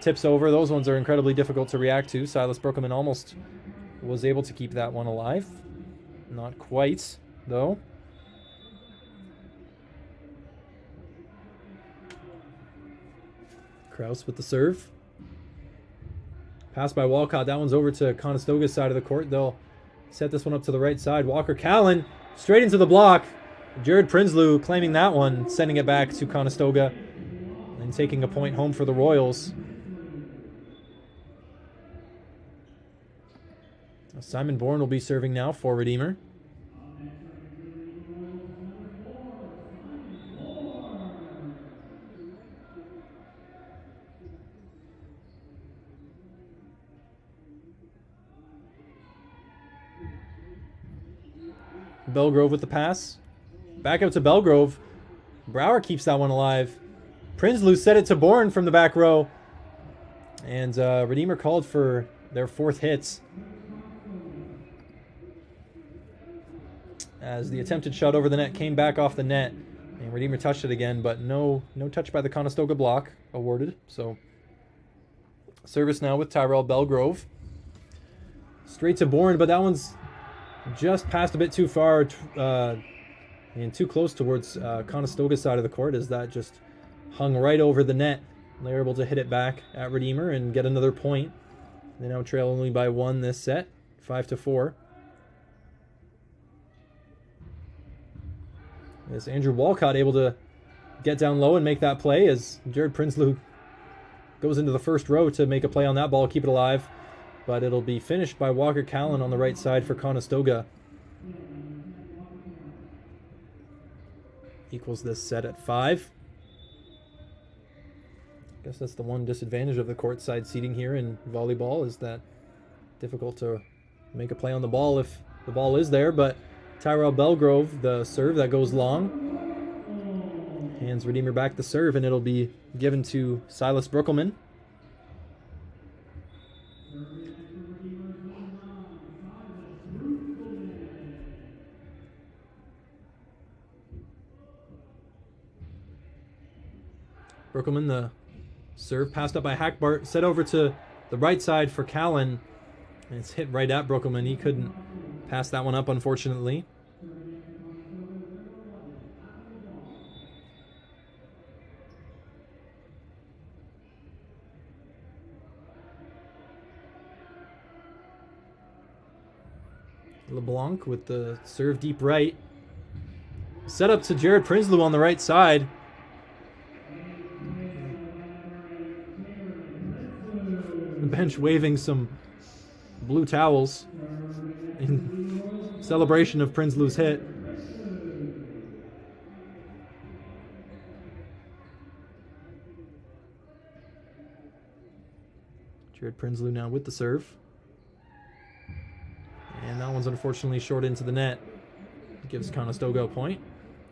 tips over. Those ones are incredibly difficult to react to. Silas Brookerman almost was able to keep that one alive. Not quite, though. Kraus with the serve. Pass by Walcott. That one's over to Conestoga's side of the court. They'll set this one up to the right side. Walker Callan straight into the block. Jared Prinsloo claiming that one, sending it back to Conestoga and taking a point home for the Royals. Simon Bourne will be serving now for Redeemer. Belgrove with the pass. Back out to Belgrove. Brower keeps that one alive. Prinsloo set it to Bourne from the back row. And Redeemer called for their fourth hits. As the attempted shot over the net came back off the net. And Redeemer touched it again, but no touch by the Conestoga block awarded. So service now with Tyrell Belgrove. Straight to Bourne, but that one's just passed a bit too far and too close towards Conestoga's side of the court, as that just hung right over the net. They're able to hit it back at Redeemer and get another point. They now trail only by one this set, 5-4. As Andrew Walcott able to get down low and make that play, as Jared Prinsloo goes into the first row to make a play on that ball, keep it alive. But it'll be finished by Walker Callan on the right side for Conestoga. Equals this set at 5. I guess that's the one disadvantage of the courtside seating here in volleyball, is that difficult to make a play on the ball if the ball is there. But Tyrell Belgrove, the serve that goes long, hands Redeemer back the serve, and it'll be given to Silas Brookelman. Brookelman, the serve passed up by Hackbart, set over to the right side for Callan, and it's hit right at Brookelman. He couldn't pass that one up, unfortunately. LeBlanc with the serve deep right. Set up to Jared Prinsloo on the right side. The bench waving some blue towels in celebration of Prinsloo's hit. Jared Prinsloo now with the serve. And that one's unfortunately short into the net. It gives Conestoga a point.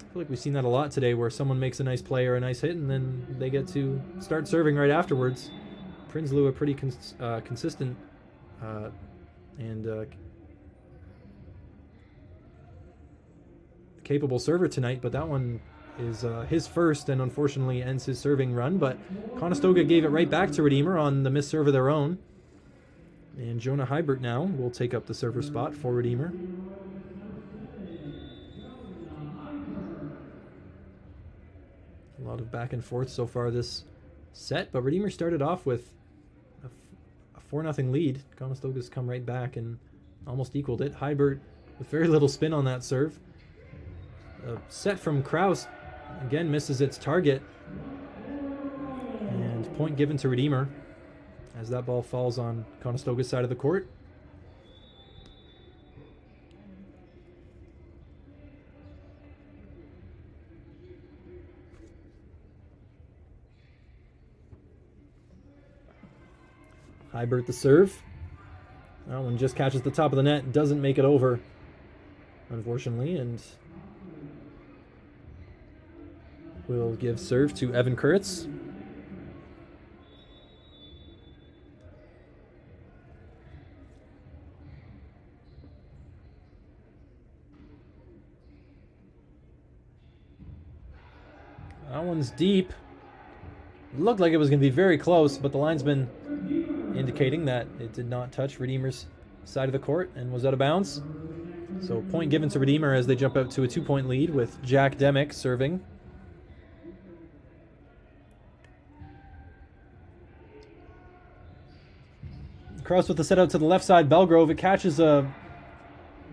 I feel like we've seen that a lot today where someone makes a nice play or a nice hit and then they get to start serving right afterwards. Prinsloo, a pretty consistent and capable server tonight, but that one is his first and unfortunately ends his serving run. But Conestoga gave it right back to Redeemer on the missed serve of their own. And Jonah Hybert now will take up the server spot for Redeemer. A lot of back and forth so far this set, but Redeemer started off with a 4-0 lead. Conestoga's come right back and almost equaled it. Hybert with very little spin on that serve. A set from Kraus again misses its target. And point given to Redeemer as that ball falls on Conestoga's side of the court. Hybert the serve. That one just catches the top of the net, doesn't make it over, unfortunately, and will give serve to Evan Kurtz. That one's deep. Looked like it was going to be very close, but the linesman indicating that it did not touch Redeemer's side of the court and was out of bounds. So point given to Redeemer as they jump out to a 2-point lead with Jack Demick serving. Kraus with the set out to the left side. Belgrove, it catches a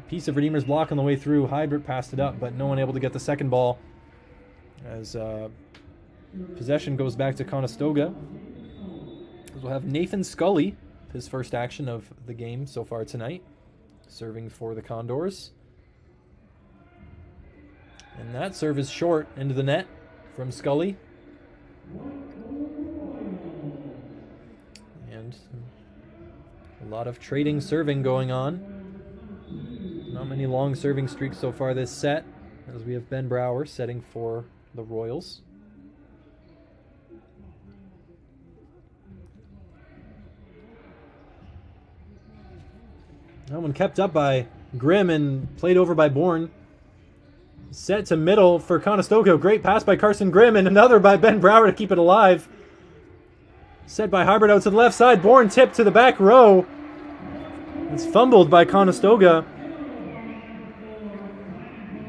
piece of Redeemer's block on the way through. Hybert passed it up, but no one able to get the second ball as possession goes back to Conestoga. We'll have Nathan Scully, his first action of the game so far tonight, serving for the Condors. And that serve is short into the net from Scully. And a lot of trading serving going on. Not many long serving streaks so far this set, as we have Ben Brower setting for the Royals. That one kept up by Grimm and played over by Bourne. Set to middle for Conestoga. Great pass by Carson Grimm and another by Ben Brower to keep it alive. Set by Hybert out to the left side. Bourne tipped to the back row. It's fumbled by Conestoga.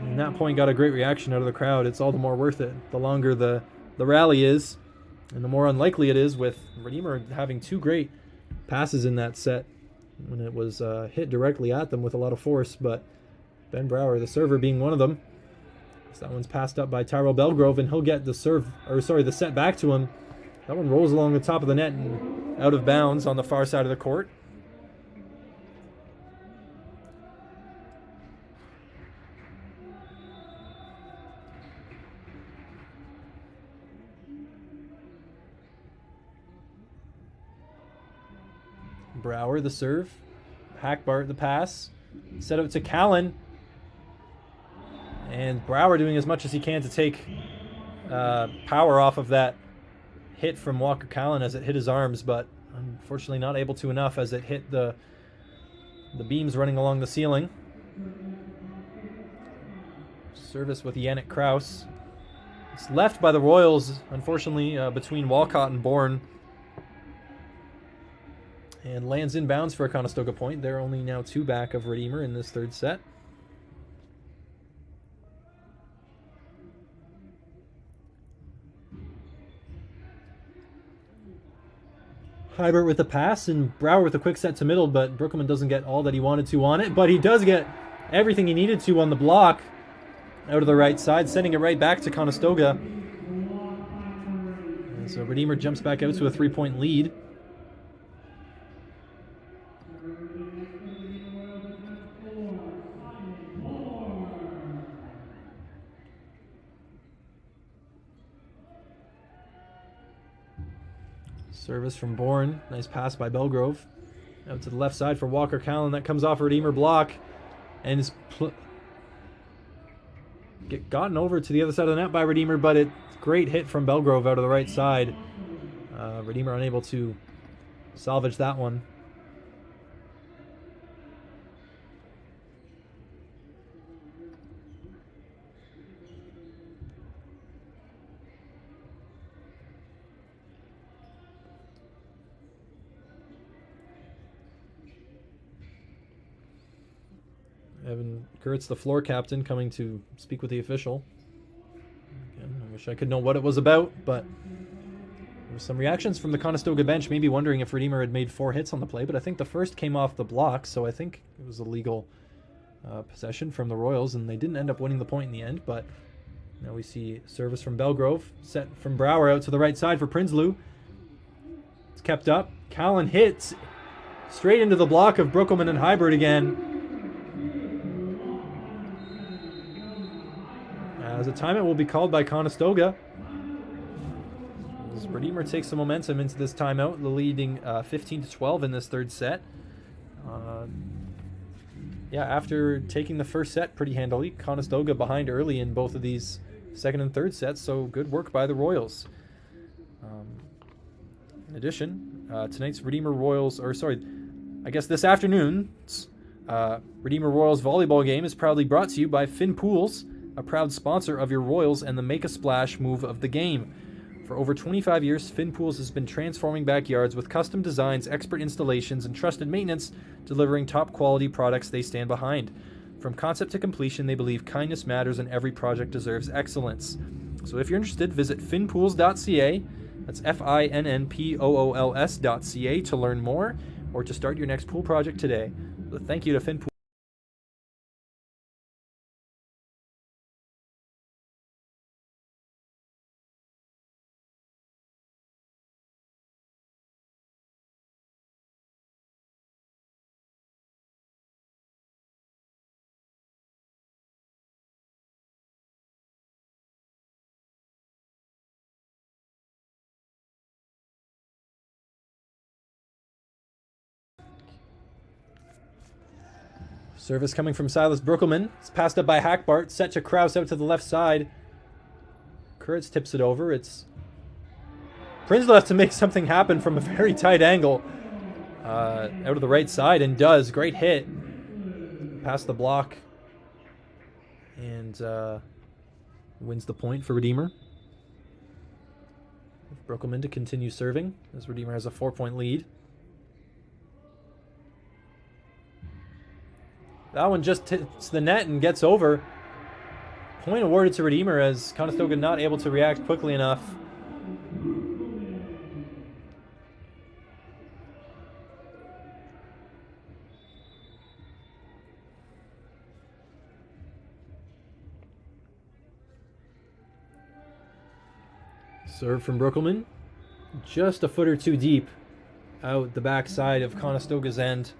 And that point got a great reaction out of the crowd. It's all the more worth it. The longer the rally is, and the more unlikely it is, with Redeemer having two great passes in that set when it was hit directly at them with a lot of force, but Ben Brower, the server, being one of them. So that one's passed up by Tyrell Belgrove, and he'll get the the set back to him. That one rolls along the top of the net and out of bounds on the far side of the court. Brower the serve. Hackbart the pass. Set out to Callan. And Brower doing as much as he can to take power off of that hit from Walker Callan as it hit his arms, but unfortunately not able to enough as it hit the beams running along the ceiling. Service with Yannick Kraus. It's left by the Royals, unfortunately, between Walcott and Bourne. And lands inbounds for a Conestoga point. They're only now two back of Redeemer in this third set. Hybert with the pass and Brower with a quick set to middle, but Brooklyn doesn't get all that he wanted to on it, but he does get everything he needed to on the block out of the right side, sending it right back to Conestoga. And so Redeemer jumps back out to a 3-point lead. Service from Bourne. Nice pass by Belgrove. Out to the left side for Walker Callan. That comes off a Redeemer block. And is gotten over to the other side of the net by Redeemer, but it's great hit from Belgrove out of the right side. Redeemer unable to salvage that one. Evan Kurtz, the floor captain, coming to speak with the official. Again, I wish I could know what it was about, but there were some reactions from the Conestoga bench, maybe wondering if Redeemer had made 4 hits on the play, but I think the first came off the block, so I think it was a legal possession from the Royals, and they didn't end up winning the point in the end, but now we see service from Belgrove, set from Brower out to the right side for Prinsloo. It's kept up. Callan hits straight into the block of Brookelman and Hybrid again. As a timeout will be called by Conestoga. As Redeemer takes some momentum into this timeout, the leading 15-12 in this third set. After taking the first set pretty handily, Conestoga behind early in both of these second and third sets, so good work by the Royals. In addition, tonight's Redeemer Royals, this afternoon's Redeemer Royals volleyball game is proudly brought to you by Finn Pools, a proud sponsor of your Royals and the Make a Splash move of the game. For over 25 years, Finn Pools has been transforming backyards with custom designs, expert installations, and trusted maintenance, delivering top-quality products they stand behind. From concept to completion, they believe kindness matters and every project deserves excellence. So if you're interested, visit finnpools.ca, that's FINNPOOLS.ca, to learn more or to start your next pool project today. So thank you to Finn Pools. Service coming from Silas Brookelman. It's passed up by Hackbart. Set to Krause out to the left side. Kurtz tips it over. It's Prinsloo has to make something happen from a very tight angle. Out of the right side, and does. Great hit. Past the block. And wins the point for Redeemer. Brookelman to continue serving as Redeemer has a 4-point lead. That one just hits the net and gets over. Point awarded to Redeemer as Conestoga not able to react quickly enough. Serve from Brookelman. Just a foot or two deep out the backside of Conestoga's end.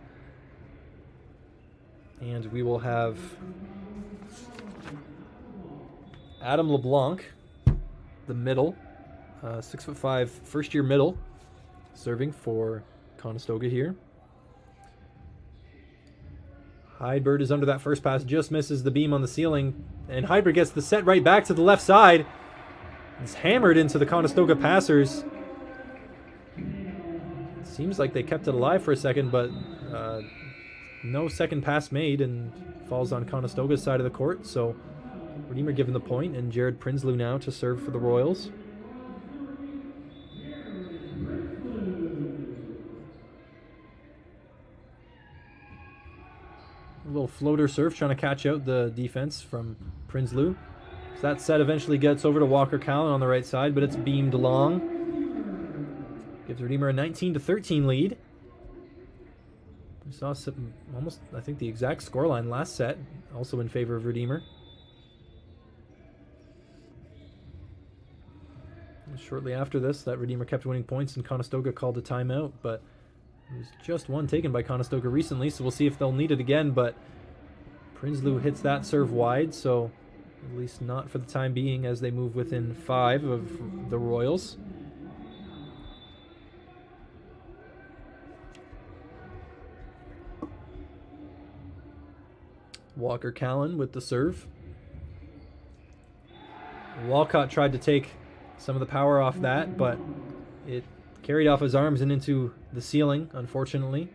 And we will have Adam LeBlanc, the middle, 6'5", first-year middle, serving for Conestoga here. Hydberg is under that first pass, just misses the beam on the ceiling, and Hydberg gets the set right back to the left side. It's hammered into the Conestoga passers. Seems like they kept it alive for a second, but no second pass made, and falls on Conestoga's side of the court. So Redeemer given the point, and Jared Prinsloo now to serve for the Royals. A little floater serve trying to catch out the defense from Prinsloo. So that set eventually gets over to Walker Callan on the right side, but it's beamed long. Gives Redeemer a 19-13 lead. We saw some, almost, I think, the exact scoreline last set, also in favor of Redeemer. And shortly after this, that Redeemer kept winning points and Conestoga called a timeout, but it was just one taken by Conestoga recently, so we'll see if they'll need it again, but Prinsloo hits that serve wide, so at least not for the time being as they move within 5 of the Royals. Walker Callan with the serve. Walcott tried to take some of the power off that, but it carried off his arms and into the ceiling, unfortunately.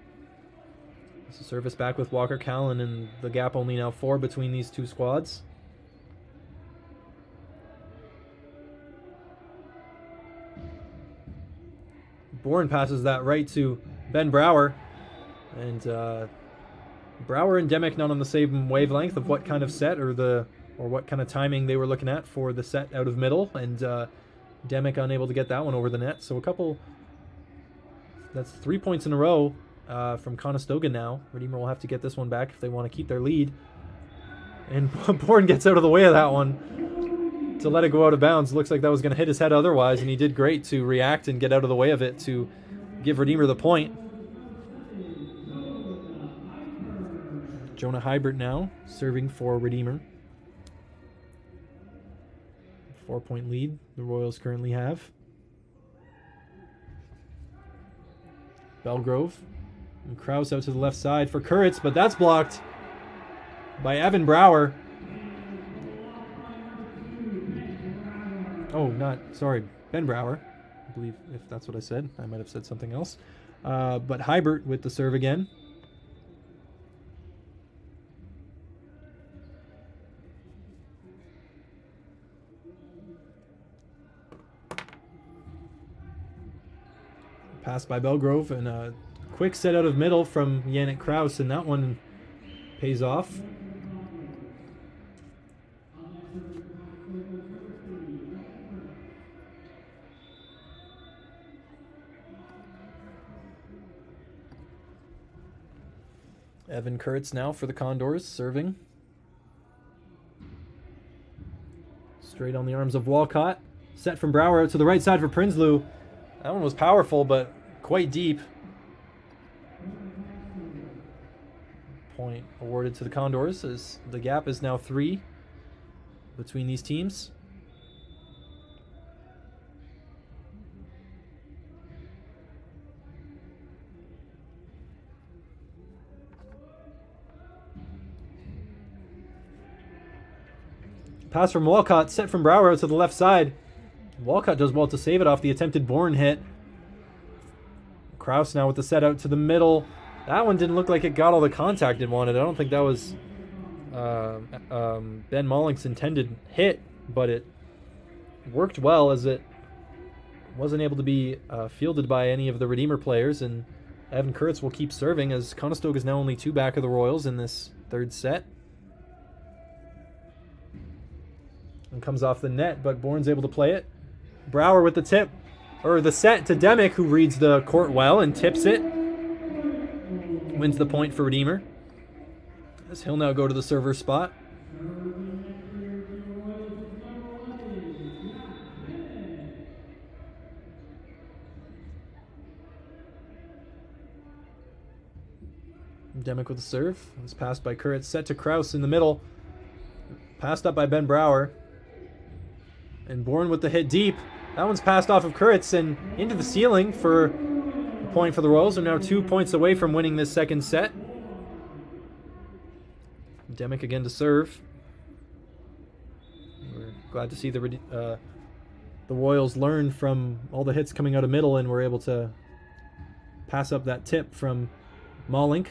It's a service back with Walker Callan, and the gap only now 4 between these two squads. Bourne passes that right to Ben Brower, and Brower and Demick not on the same wavelength of what kind of set or what kind of timing they were looking at for the set out of middle, and Demick unable to get that one over the net. So that's 3 points in a row from Conestoga now. Redeemer will have to get this one back if they want to keep their lead. And Bourne gets out of the way of that one to let it go out of bounds. Looks like that was going to hit his head otherwise, and he did great to react and get out of the way of it to give Redeemer the point. Jonah Hybert now serving for Redeemer. 4-point lead the Royals currently have. Belgrove and Krause out to the left side for Kuritz, but that's blocked by Evan Brower. Ben Brower. I believe, if that's what I said. I might have said something else. But Hybert with the serve again. Pass by Belgrove, and a quick set out of middle from Yannick Krause, and that one pays off. Evan Kurtz now for the Condors, serving. Straight on the arms of Walcott. Set from Brower out to the right side for Prinsloo. That one was powerful, but quite deep. Point awarded to the Condors as the gap is now 3 between these teams. Pass from Walcott, set from Brower out to the left side. Walcott does well to save it off the attempted Bourne hit. Krause now with the set out to the middle. That one didn't look like it got all the contact it wanted. I don't think that was Ben Mollink's intended hit, but it worked well as it wasn't able to be fielded by any of the Redeemer players, and Evan Kurtz will keep serving as Conestoga is now only 2 back of the Royals in this third set. And comes off the net, but Bourne's able to play it. Brower with the tip, or the set to Demick, who reads the court well and tips it. Wins the point for Redeemer, as he'll now go to the server spot. Demick with the serve. It was passed by Kurtz, set to Krause in the middle. Passed up by Ben Brower. And Bourne with the hit deep. That one's passed off of Kuritz and into the ceiling for a point for the Royals. They're now 2 points away from winning this second set. Demick again to serve. We're glad to see the Royals learn from all the hits coming out of middle, and were able to pass up that tip from Mollink.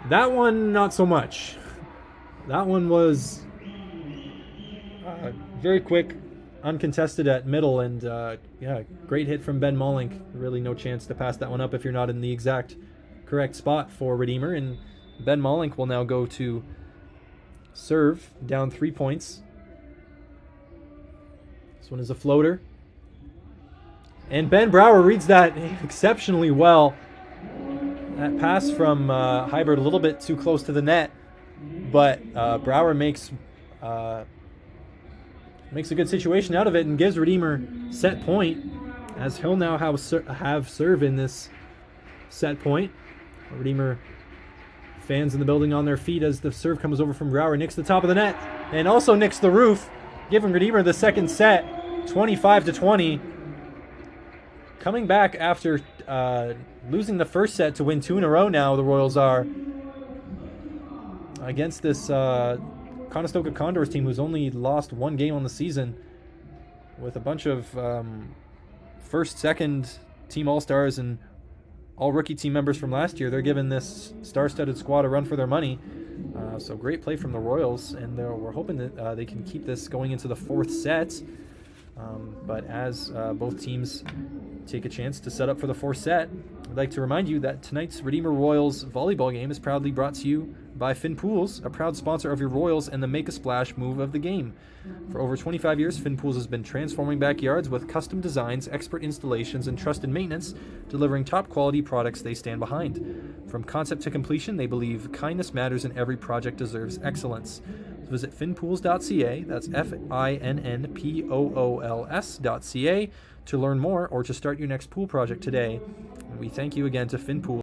That one, not so much. That one was very quick, uncontested at middle, and yeah, great hit from Ben Mollink. Really no chance to pass that one up if you're not in the exact correct spot for Redeemer, and Ben Mollink will now go to serve, down 3 points. This one is a floater. And Ben Brower reads that exceptionally well. That pass from Hybert a little bit too close to the net, but Brower makes a good situation out of it and gives Redeemer set point, as he'll now have serve in this set point. Redeemer fans in the building on their feet as the serve comes over from Brower, nicks the top of the net, and also nicks the roof, giving Redeemer the second set, 25-20. Coming back after losing the first set to win 2 in a row now, the Royals are. against this Conestoga Condors team who's only lost one game on the season, with a bunch of first, second team All-Stars and all rookie team members from last year. They're giving this star-studded squad a run for their money. So great play from the Royals, and we're hoping that they can keep this going into the fourth set. But as both teams take a chance to set up for the fourth set, I'd like to remind you that tonight's Redeemer Royals volleyball game is proudly brought to you by Finn Pools, a proud sponsor of your Royals and the Make a Splash move of the game. For over 25 years, Finn Pools has been transforming backyards with custom designs, expert installations, and trusted maintenance, delivering top quality products they stand behind. From concept to completion, they believe kindness matters and every project deserves excellence. Visit finpools.ca, that's FINNPOOLS.ca, to learn more or to start your next pool project today. And we thank you again to Finn Pools.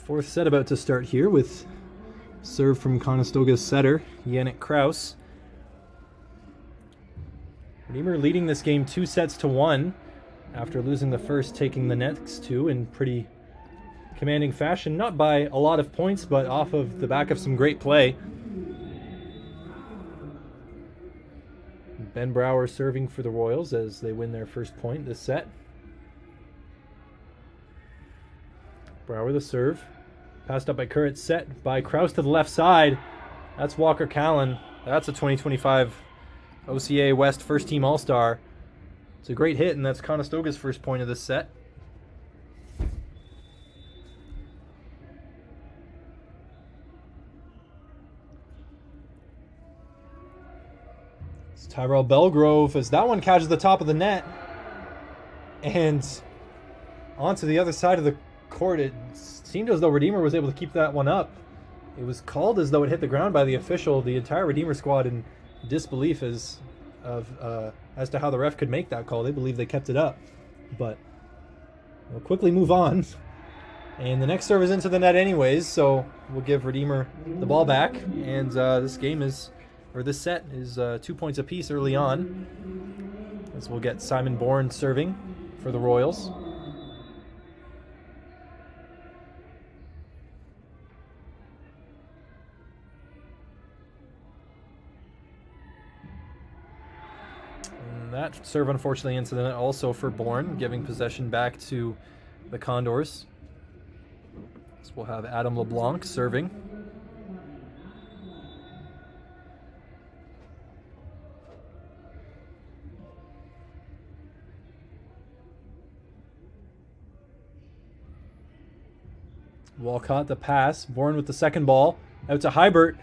Fourth set about to start here with serve from Conestoga's setter, Yannick Kraus. Redeemer leading this game 2-1 after losing the first, taking the next two in pretty commanding fashion. Not by a lot of points, but off of the back of some great play. Ben Brower serving for the Royals as they win their first point this set. Brower the serve. Passed up by Currit, set by Kraus to the left side. That's Walker Callan. That's a 2025 OCAA West first team All-Star. It's a great hit, and that's Conestoga's first point of this set. It's Tyrell Belgrove as that one catches the top of the net. And onto the other side of the court. It seemed as though Redeemer was able to keep that one up. It was called as though it hit the ground by the official. The entire Redeemer squad in disbelief as to how the ref could make that call. They believe they kept it up, but we'll quickly move on. And the next serve is into the net anyways, so we'll give Redeemer the ball back. And this set is 2 points apiece early on, as we'll get Simon Bourne serving for the Royals. That serve unfortunately into the net also for Bourne, giving possession back to the Condors. So we'll have Adam LeBlanc serving. Walcott the pass. Bourne with the second ball. Out to Hybert.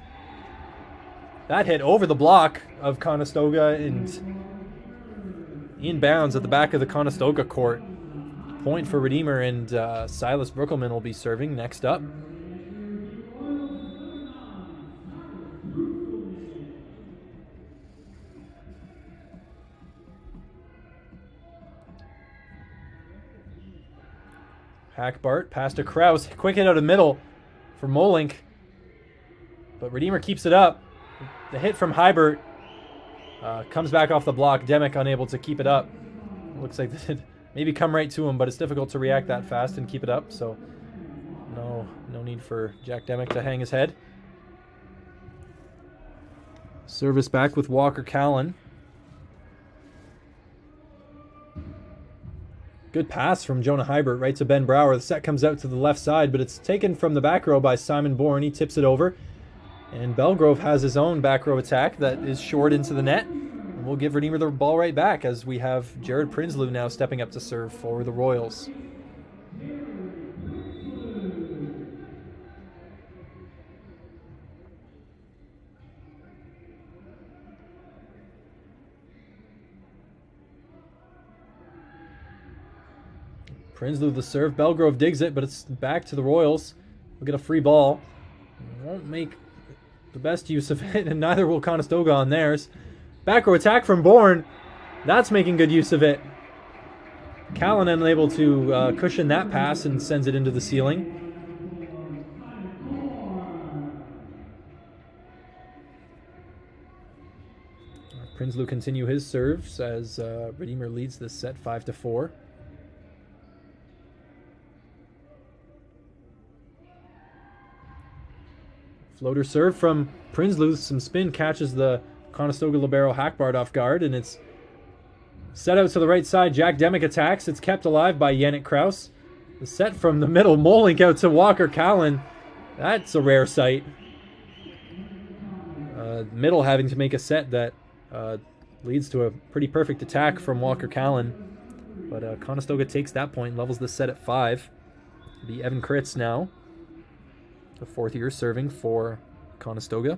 That hit over the block of Conestoga and inbounds at the back of the Conestoga court. Point for Redeemer, and Silas Brookelman will be serving next up. Hackbart, pass to Kraus. Quick hit out of middle for Molink. But Redeemer keeps it up. The hit from Hybert comes back off the block. Demick unable to keep it up. Looks like this maybe come right to him, but it's difficult to react that fast and keep it up. So no need for Jack Demick to hang his head. Service back with Walker Callan. Good pass from Jonah Hybert right to Ben Brower. The set comes out to the left side, but it's taken from the back row by Simon Bourne. He tips it over. And Belgrove has his own back row attack that is short into the net. And we'll give Redeemer the ball right back as we have Jared Prinsloo now stepping up to serve for the Royals. Prinsloo the serve. Belgrove digs it, but it's back to the Royals. We'll get a free ball. Won't make the best use of it, and neither will Conestoga on theirs. Back row attack from Bourne. That's making good use of it. Callan unable to cushion that pass and sends it into the ceiling. Prinsloo continue his serves as Redeemer leads this set 5-4. Floater serve from Prinsloo. Some spin catches the Conestoga libero Hackbart off guard, and it's set out to the right side. Jack Demick attacks. It's kept alive by Yannick Kraus. The set from the middle. Molink out to Walker Callan. That's a rare sight. Middle having to make a set that leads to a pretty perfect attack from Walker Callan. But Conestoga takes that point, levels the set at 5. It'll be Evan Kritz now, the fourth year serving for Conestoga.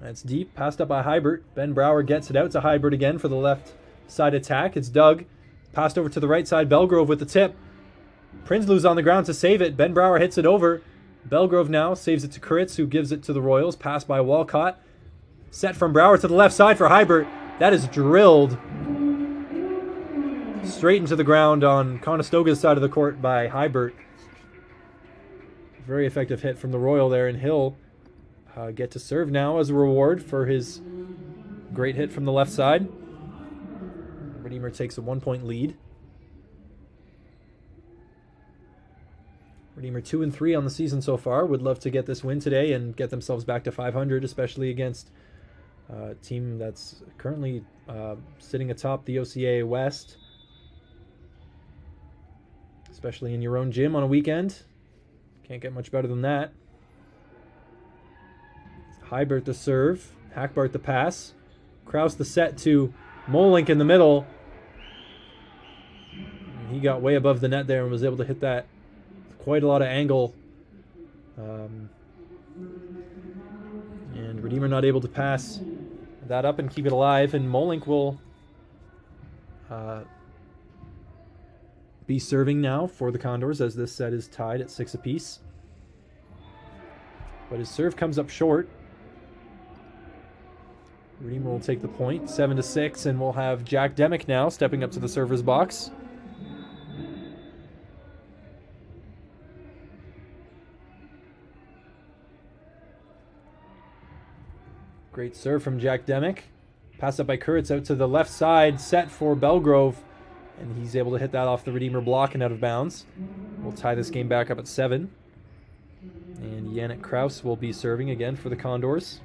That's deep, passed up by Hybert. Ben Brower gets it out to Hybert again for the left side attack. It's Doug, passed over to the right side. Belgrove with the tip. Prinsloo's on the ground to save it. Ben Brower hits it over. Belgrove now saves it to Kritz, who gives it to the Royals. Pass by Walcott. Set from Brower to the left side for Hybert. That is drilled straight into the ground on Conestoga's side of the court by Hybert. Very effective hit from the Royal there, and he'll get to serve now as a reward for his great hit from the left side. Redeemer takes a 1-point lead. Redeemer 2-3 on the season so far. Would love to get this win today and get themselves back to 500, especially against a team that's currently sitting atop the OCAA West. Especially in your own gym on a weekend. Can't get much better than that. Hybert the serve. Hackbart the pass. Kraus the set to Molink in the middle. He got way above the net there and was able to hit that with quite a lot of angle. And Redeemer not able to pass that up and keep it alive. And Molink will be serving now for the Condors as this set is tied at 6 apiece. But his serve comes up short. Redeemer will take the point, 7-6, and we'll have Jack Demick now stepping up to the server's box. Great serve from Jack Demick. Pass up by Kuritz out to the left side, set for Belgrove. And he's able to hit that off the Redeemer block and out of bounds. We'll tie this game back up at 7. And Yannick Kraus will be serving again for the Condors.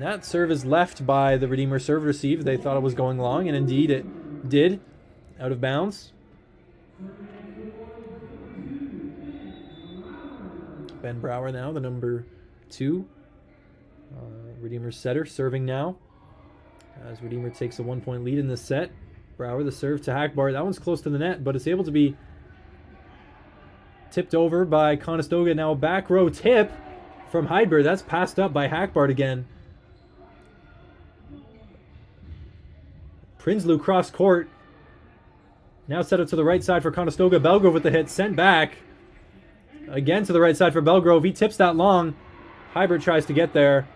And that serve is left by the Redeemer serve receive. They thought it was going long, and indeed it did. Out of bounds. Ben Brower now, the number 2. Redeemer setter serving now. As Redeemer takes a 1-point lead in this set. Brower, the serve to Hackbart. That one's close to the net, but it's able to be tipped over by Conestoga. Now a back row tip from Heidberg. That's passed up by Hackbart again. Prinsloo cross court. Now set up to the right side for Conestoga. Belgrove with the hit. Sent back. Again to the right side for Belgrove. He tips that long. Heidberg tries to get there.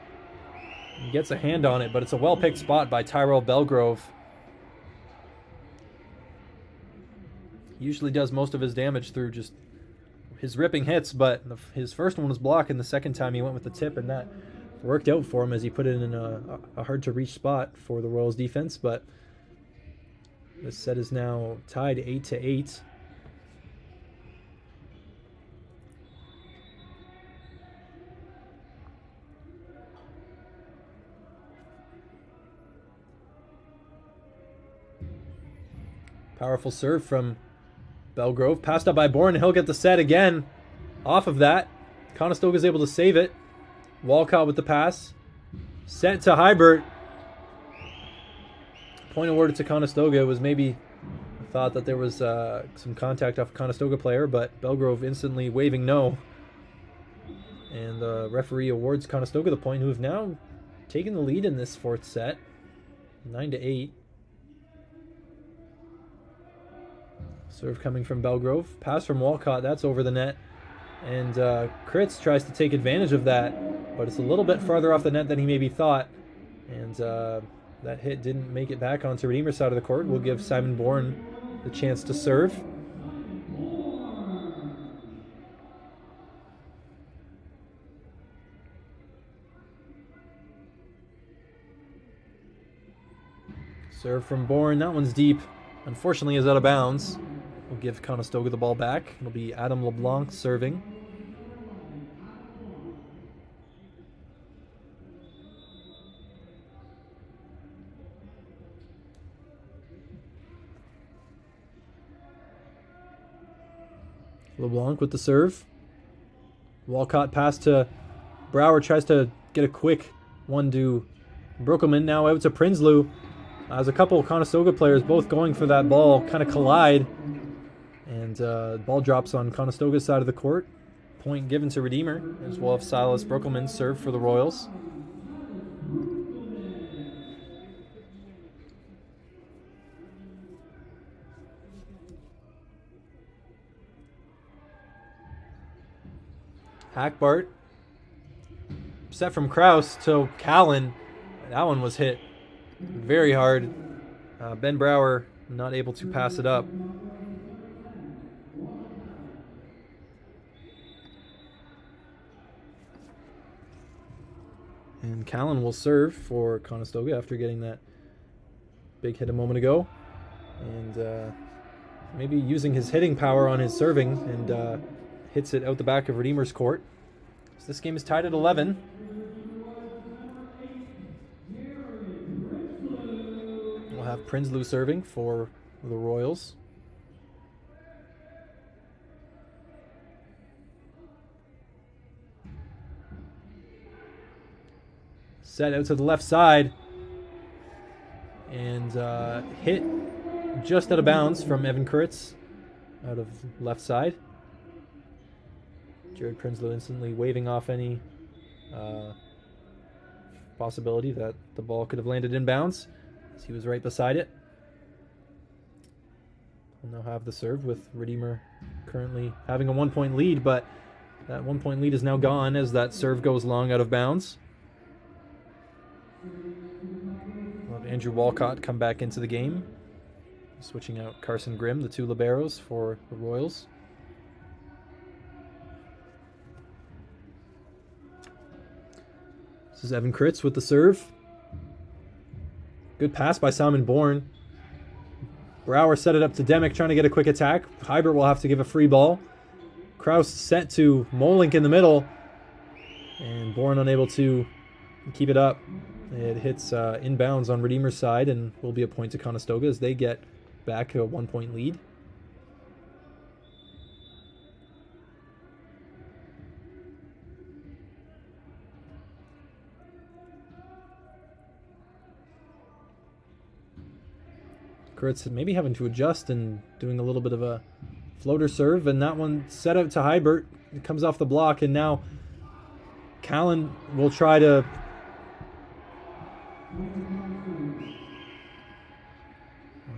He gets a hand on it, but it's a well-picked spot by Tyrell Belgrove. He usually does most of his damage through just his ripping hits, but his first one was blocked, and the second time he went with the tip, and that worked out for him as he put it in a hard-to-reach spot for the Royals defense. But this set is now tied 8-8. Powerful serve from Belgrove. Passed up by Bourne, and he'll get the set again. Off of that, Conestoga is able to save it. Walcott with the pass. Set to Heibert. Point awarded to Conestoga. It was maybe thought that there was some contact off a Conestoga player, but Belgrove instantly waving no. And the referee awards Conestoga the point, who have now taken the lead in this fourth set. 9-8. Serve coming from Belgrove. Pass from Walcott. That's over the net. And Kritz tries to take advantage of that, but it's a little bit farther off the net than he maybe thought. And that hit didn't make it back onto Redeemer's side of the court. We'll give Simon Bourne the chance to serve. Serve from Bourne. That one's deep. Unfortunately, is out of bounds. We'll give Conestoga the ball back. It'll be Adam LeBlanc serving. LeBlanc with the serve. Walcott pass to Brower. Tries to get a quick one to Brookelman. Now out to Prinsloo. As a couple of Conestoga players both going for that ball kind of collide. And ball drops on Conestoga's side of the court. Point given to Redeemer, as well as Silas Brookelman serve for the Royals. Hackbart. Set from Kraus to Callan. That one was hit very hard. Ben Brower not able to pass it up. And Callan will serve for Conestoga after getting that big hit a moment ago. And maybe using his hitting power on his serving, and hits it out the back of Redeemer's court. So this game is tied at 11. We'll have Prinsloo serving for the Royals. Set out to the left side. And hit just out of bounds from Evan Kuritz out of left side. Jared Prinsloo instantly waving off any possibility that the ball could have landed in bounds, as he was right beside it. We'll now have the serve with Redeemer currently having a 1-point lead, but that 1-point lead is now gone as that serve goes long out of bounds. We'll have Andrew Walcott come back into the game, switching out Carson Grimm, the two liberos for the Royals. This is Evan Kritz with the serve. Good pass by Simon Bourne. Brower set it up to Demick, trying to get a quick attack. Heibert will have to give a free ball. Kraus set to Molink in the middle. And Bourne unable to keep it up. It hits inbounds on Redeemer's side and will be a point to Conestoga as they get back a 1-point lead. Kurtz maybe having to adjust and doing a little bit of a floater serve, and that one set out to Hybert. It comes off the block, and now Callan will try to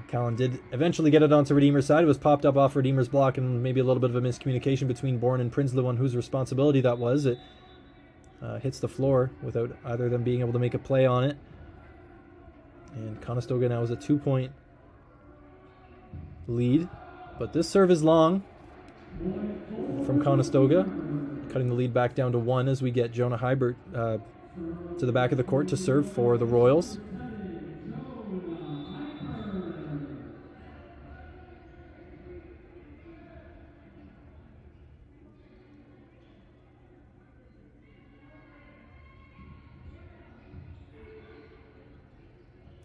Callan did eventually get it onto Redeemer's side. It was popped up off Redeemer's block, and maybe a little bit of a miscommunication between Bourne and Prinsloo on whose responsibility that was. It hits the floor without either of them being able to make a play on it. And Conestoga now is a 2-point lead. But this serve is long from Conestoga, cutting the lead back down to 1 as we get Jonah Hybert to the back of the court to serve for the Royals.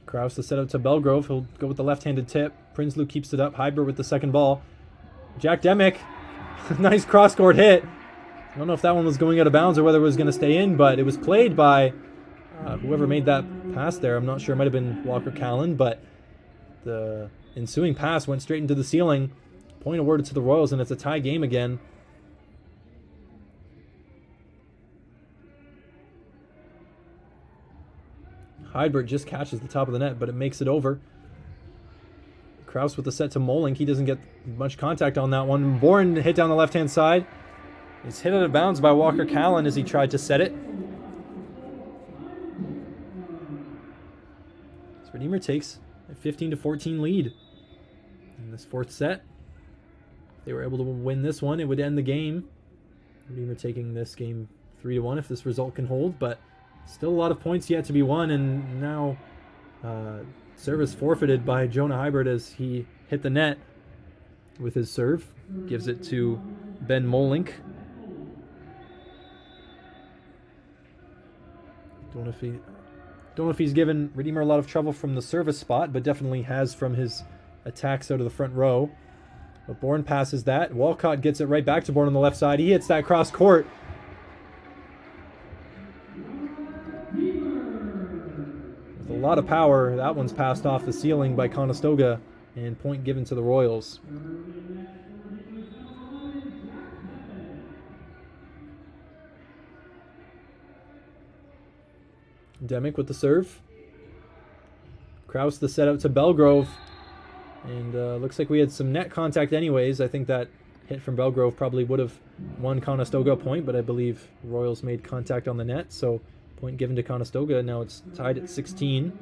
Kraus to set out to Belgrove. He'll go with the left-handed tip. Prinsloo keeps it up. Hybert with the second ball. Jack Demick. Nice cross-court hit. I don't know if that one was going out of bounds or whether it was going to stay in, but it was played by whoever made that pass there. I'm not sure. It might have been Walker Callan, but the ensuing pass went straight into the ceiling. Point awarded to the Royals, and it's a tie game again. Hybert just catches the top of the net, but it makes it over. Kraus with the set to Molink. He doesn't get much contact on that one. Bourne hit down the left-hand side. It's hit out of bounds by Walker Callan as he tried to set it. So Redeemer takes a 15-14 lead in this fourth set. If they were able to win this one, it would end the game. Redeemer taking this game 3-1 if this result can hold, but still a lot of points yet to be won, and now service forfeited by Jonah Hybert as he hit the net with his serve. Gives it to Ben Molink. Don't know if he's given Redeemer a lot of trouble from the service spot, but definitely has from his attacks out of the front row. But Bourne passes that. Walcott gets it right back to Bourne on the left side. He hits that cross court. With a lot of power, that one's passed off the ceiling by Conestoga, and point given to the Royals. Demick with the serve. Kraus the set out to Belgrove. And looks like we had some net contact anyways. I think that hit from Belgrove probably would have won Conestoga a point, but I believe Royals made contact on the net, so point given to Conestoga. Now it's tied at 16.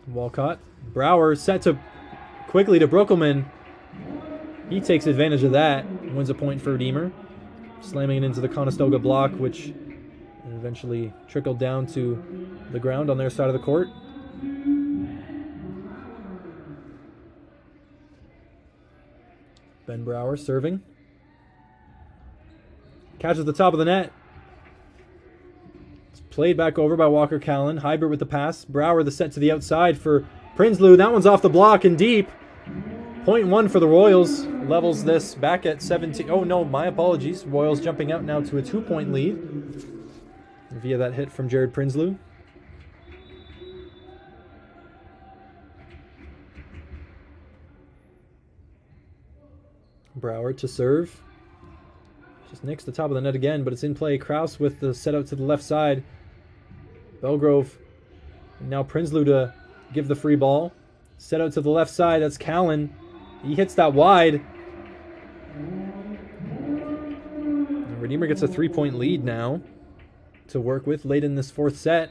Walcott. Brower set to quickly to Brookelman. He takes advantage of that and wins a point for Redeemer, slamming it into the Conestoga block, which eventually trickled down to the ground on their side of the court. Ben Brower serving. Catches the top of the net. It's played back over by Walker Callan. Hybert with the pass. Brower the set to the outside for Prinsloo. That one's off the block and deep. Point one for the Royals. Levels this back at 17. Oh no, my apologies. Royals jumping out now to a 2-point lead via that hit from Jared Prinsloo. Brower to serve. Just nicks the top of the net again, but it's in play. Kraus with the set out to the left side. Belgrove. And now Prinsloo to give the free ball. Set out to the left side. That's Callan. He hits that wide. And Redeemer gets a 3-point lead now to work with late in this fourth set.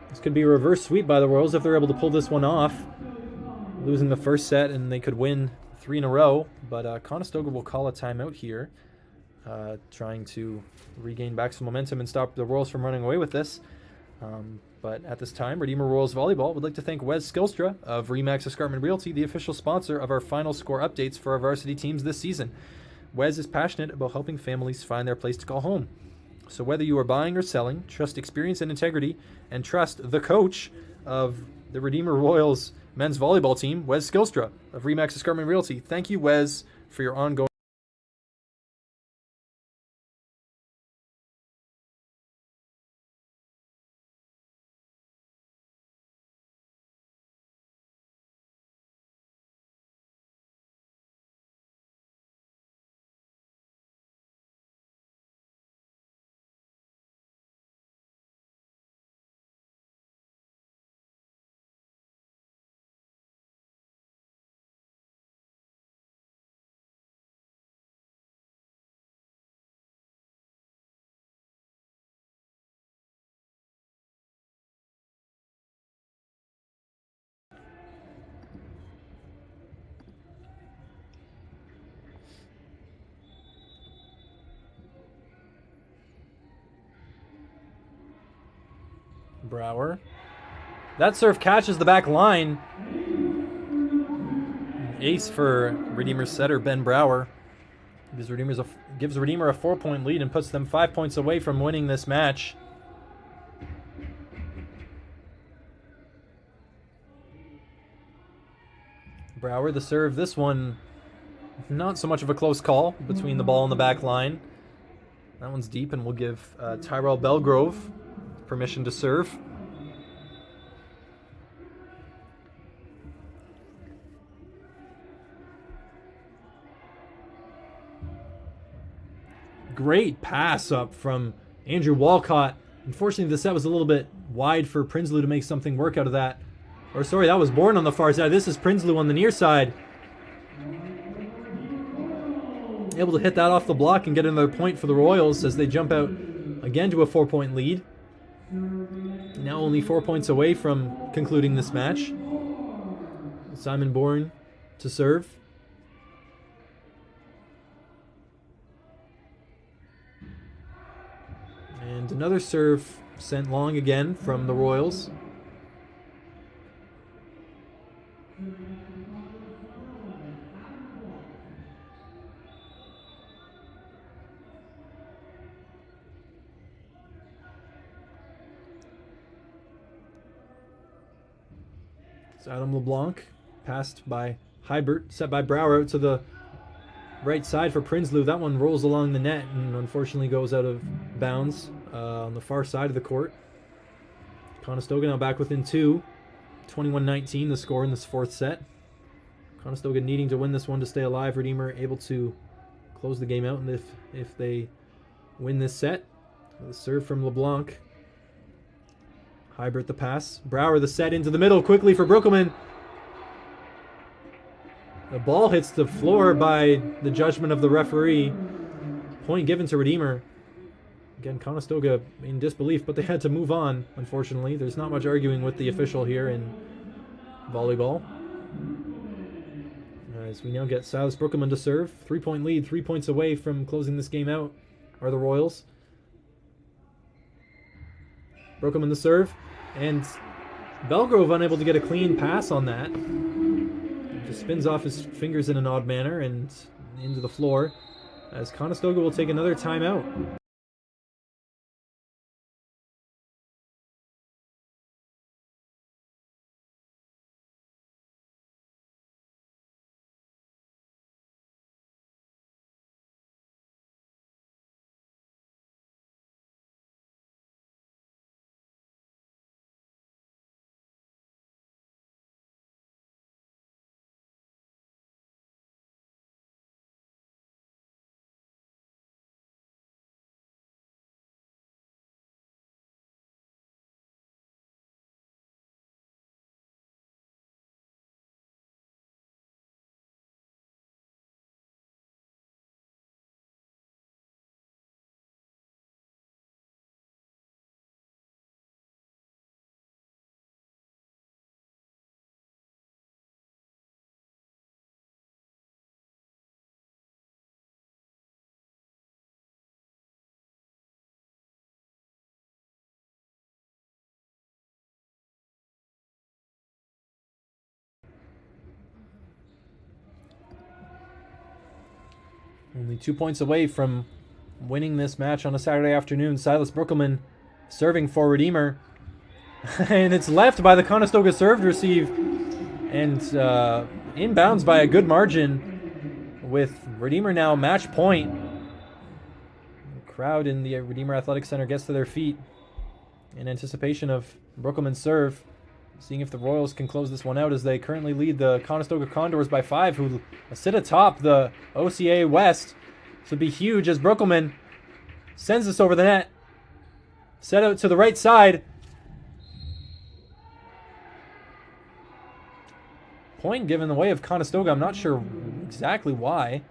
This could be a reverse sweep by the Royals if they're able to pull this one off. Losing the first set, and they could win 3 in a row. But Conestoga will call a timeout here, trying to regain back some momentum and stop the Royals from running away with this. But at this time, Redeemer Royals Volleyball would like to thank Wes Skilstra of Remax Escarpment Realty, the official sponsor of our final score updates for our varsity teams this season. Wes is passionate about helping families find their place to call home. So whether you are buying or selling, trust experience and integrity, and trust the coach of the Redeemer Royals men's volleyball team, Wes Skilstra of Remax Escarpment Realty. Thank you, Wes, for your ongoing... Brower. That serve catches the back line. Ace for Redeemer setter Ben Brower. Gives Redeemer a 4-point lead and puts them 5 points away from winning this match. Brower the serve. This one, not so much of a close call between the ball and the back line. That one's deep, and we'll give Tyrell Belgrove permission to serve. Great pass up from Andrew Walcott. Unfortunately, the set was a little bit wide for Prinsloo to make something work out of that. Or sorry, that was Bourne on the far side. This is Prinsloo on the near side. Able to hit that off the block and get another point for the Royals as they jump out again to a 4-point lead. Now only 4 points away from concluding this match. Simon Bourne to serve. And another serve sent long again from the Royals. It's Adam LeBlanc, passed by Hybert, set by Brower out to the right side for Prinsloo. That one rolls along the net and unfortunately goes out of bounds on the far side of the court. Conestoga now back within 2. 21-19 the score in this fourth set. Conestoga needing to win this one to stay alive. Redeemer able to close the game out, and if they win this set, the serve from LeBlanc. Hybert the pass. Brower the set into the middle quickly for Brookelman. The ball hits the floor by the judgment of the referee. Point given to Redeemer. Again, Conestoga in disbelief, but they had to move on, unfortunately. There's not much arguing with the official here in volleyball. As we now get Silas Brookelman to serve. 3-point lead, 3 points away from closing this game out are the Royals. Brookelman to serve. And Belgrove unable to get a clean pass on that. Just spins off his fingers in an odd manner and into the floor as Conestoga will take another timeout. Only 2 points away from winning this match on a Saturday afternoon. Silas Brookelman serving for Redeemer. And it's left by the Conestoga served receive. And inbounds by a good margin with Redeemer now match point. The crowd in the Redeemer Athletic Center gets to their feet in anticipation of Brookelman's serve. Seeing if the Royals can close this one out as they currently lead the Conestoga Condors by 5, who sit atop the OCAA West. This would be huge as Brookelman sends this over the net. Set out to the right side. Point given the way of Conestoga. I'm not sure exactly why.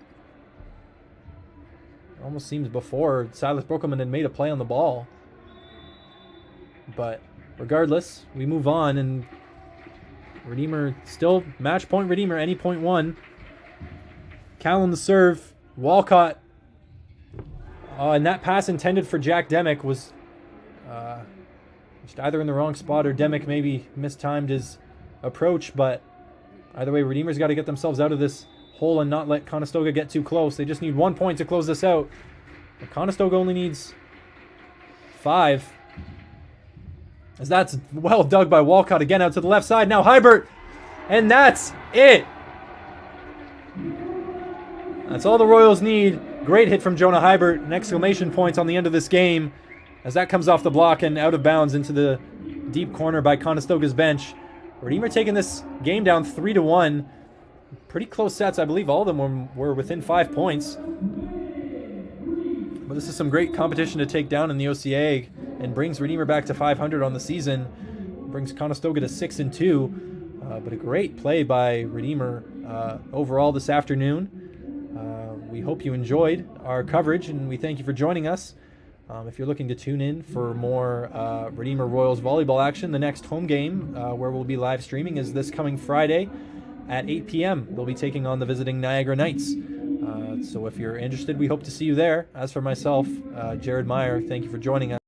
It almost seems before Silas Brookelman had made a play on the ball. But regardless, we move on, and Redeemer still match point Redeemer, any point one. Callan the serve, Walcott. And that pass intended for Jack Demick was just either in the wrong spot or Demick maybe mistimed his approach, but either way, Redeemer's got to get themselves out of this hole and not let Conestoga get too close. They just need 1 point to close this out. But Conestoga only needs 5. As that's well dug by Walcott again out to the left side. Now Hybert. And that's it. That's all the Royals need. Great hit from Jonah Hybert. An exclamation point on the end of this game as that comes off the block and out of bounds into the deep corner by Conestoga's bench. Redeemer taking this game down 3-1. Pretty close sets. I believe all of them were within 5 points. But this is some great competition to take down in the OCAA and brings Redeemer back to 500 on the season. Brings Conestoga to 6-2. But a great play by Redeemer overall this afternoon. We hope you enjoyed our coverage, and we thank you for joining us. If you're looking to tune in for more Redeemer Royals volleyball action, the next home game where we'll be live streaming is this coming Friday at 8 p.m. They'll be taking on the visiting Niagara Knights. So if you're interested, we hope to see you there. As for myself, Jared Meyer, thank you for joining us.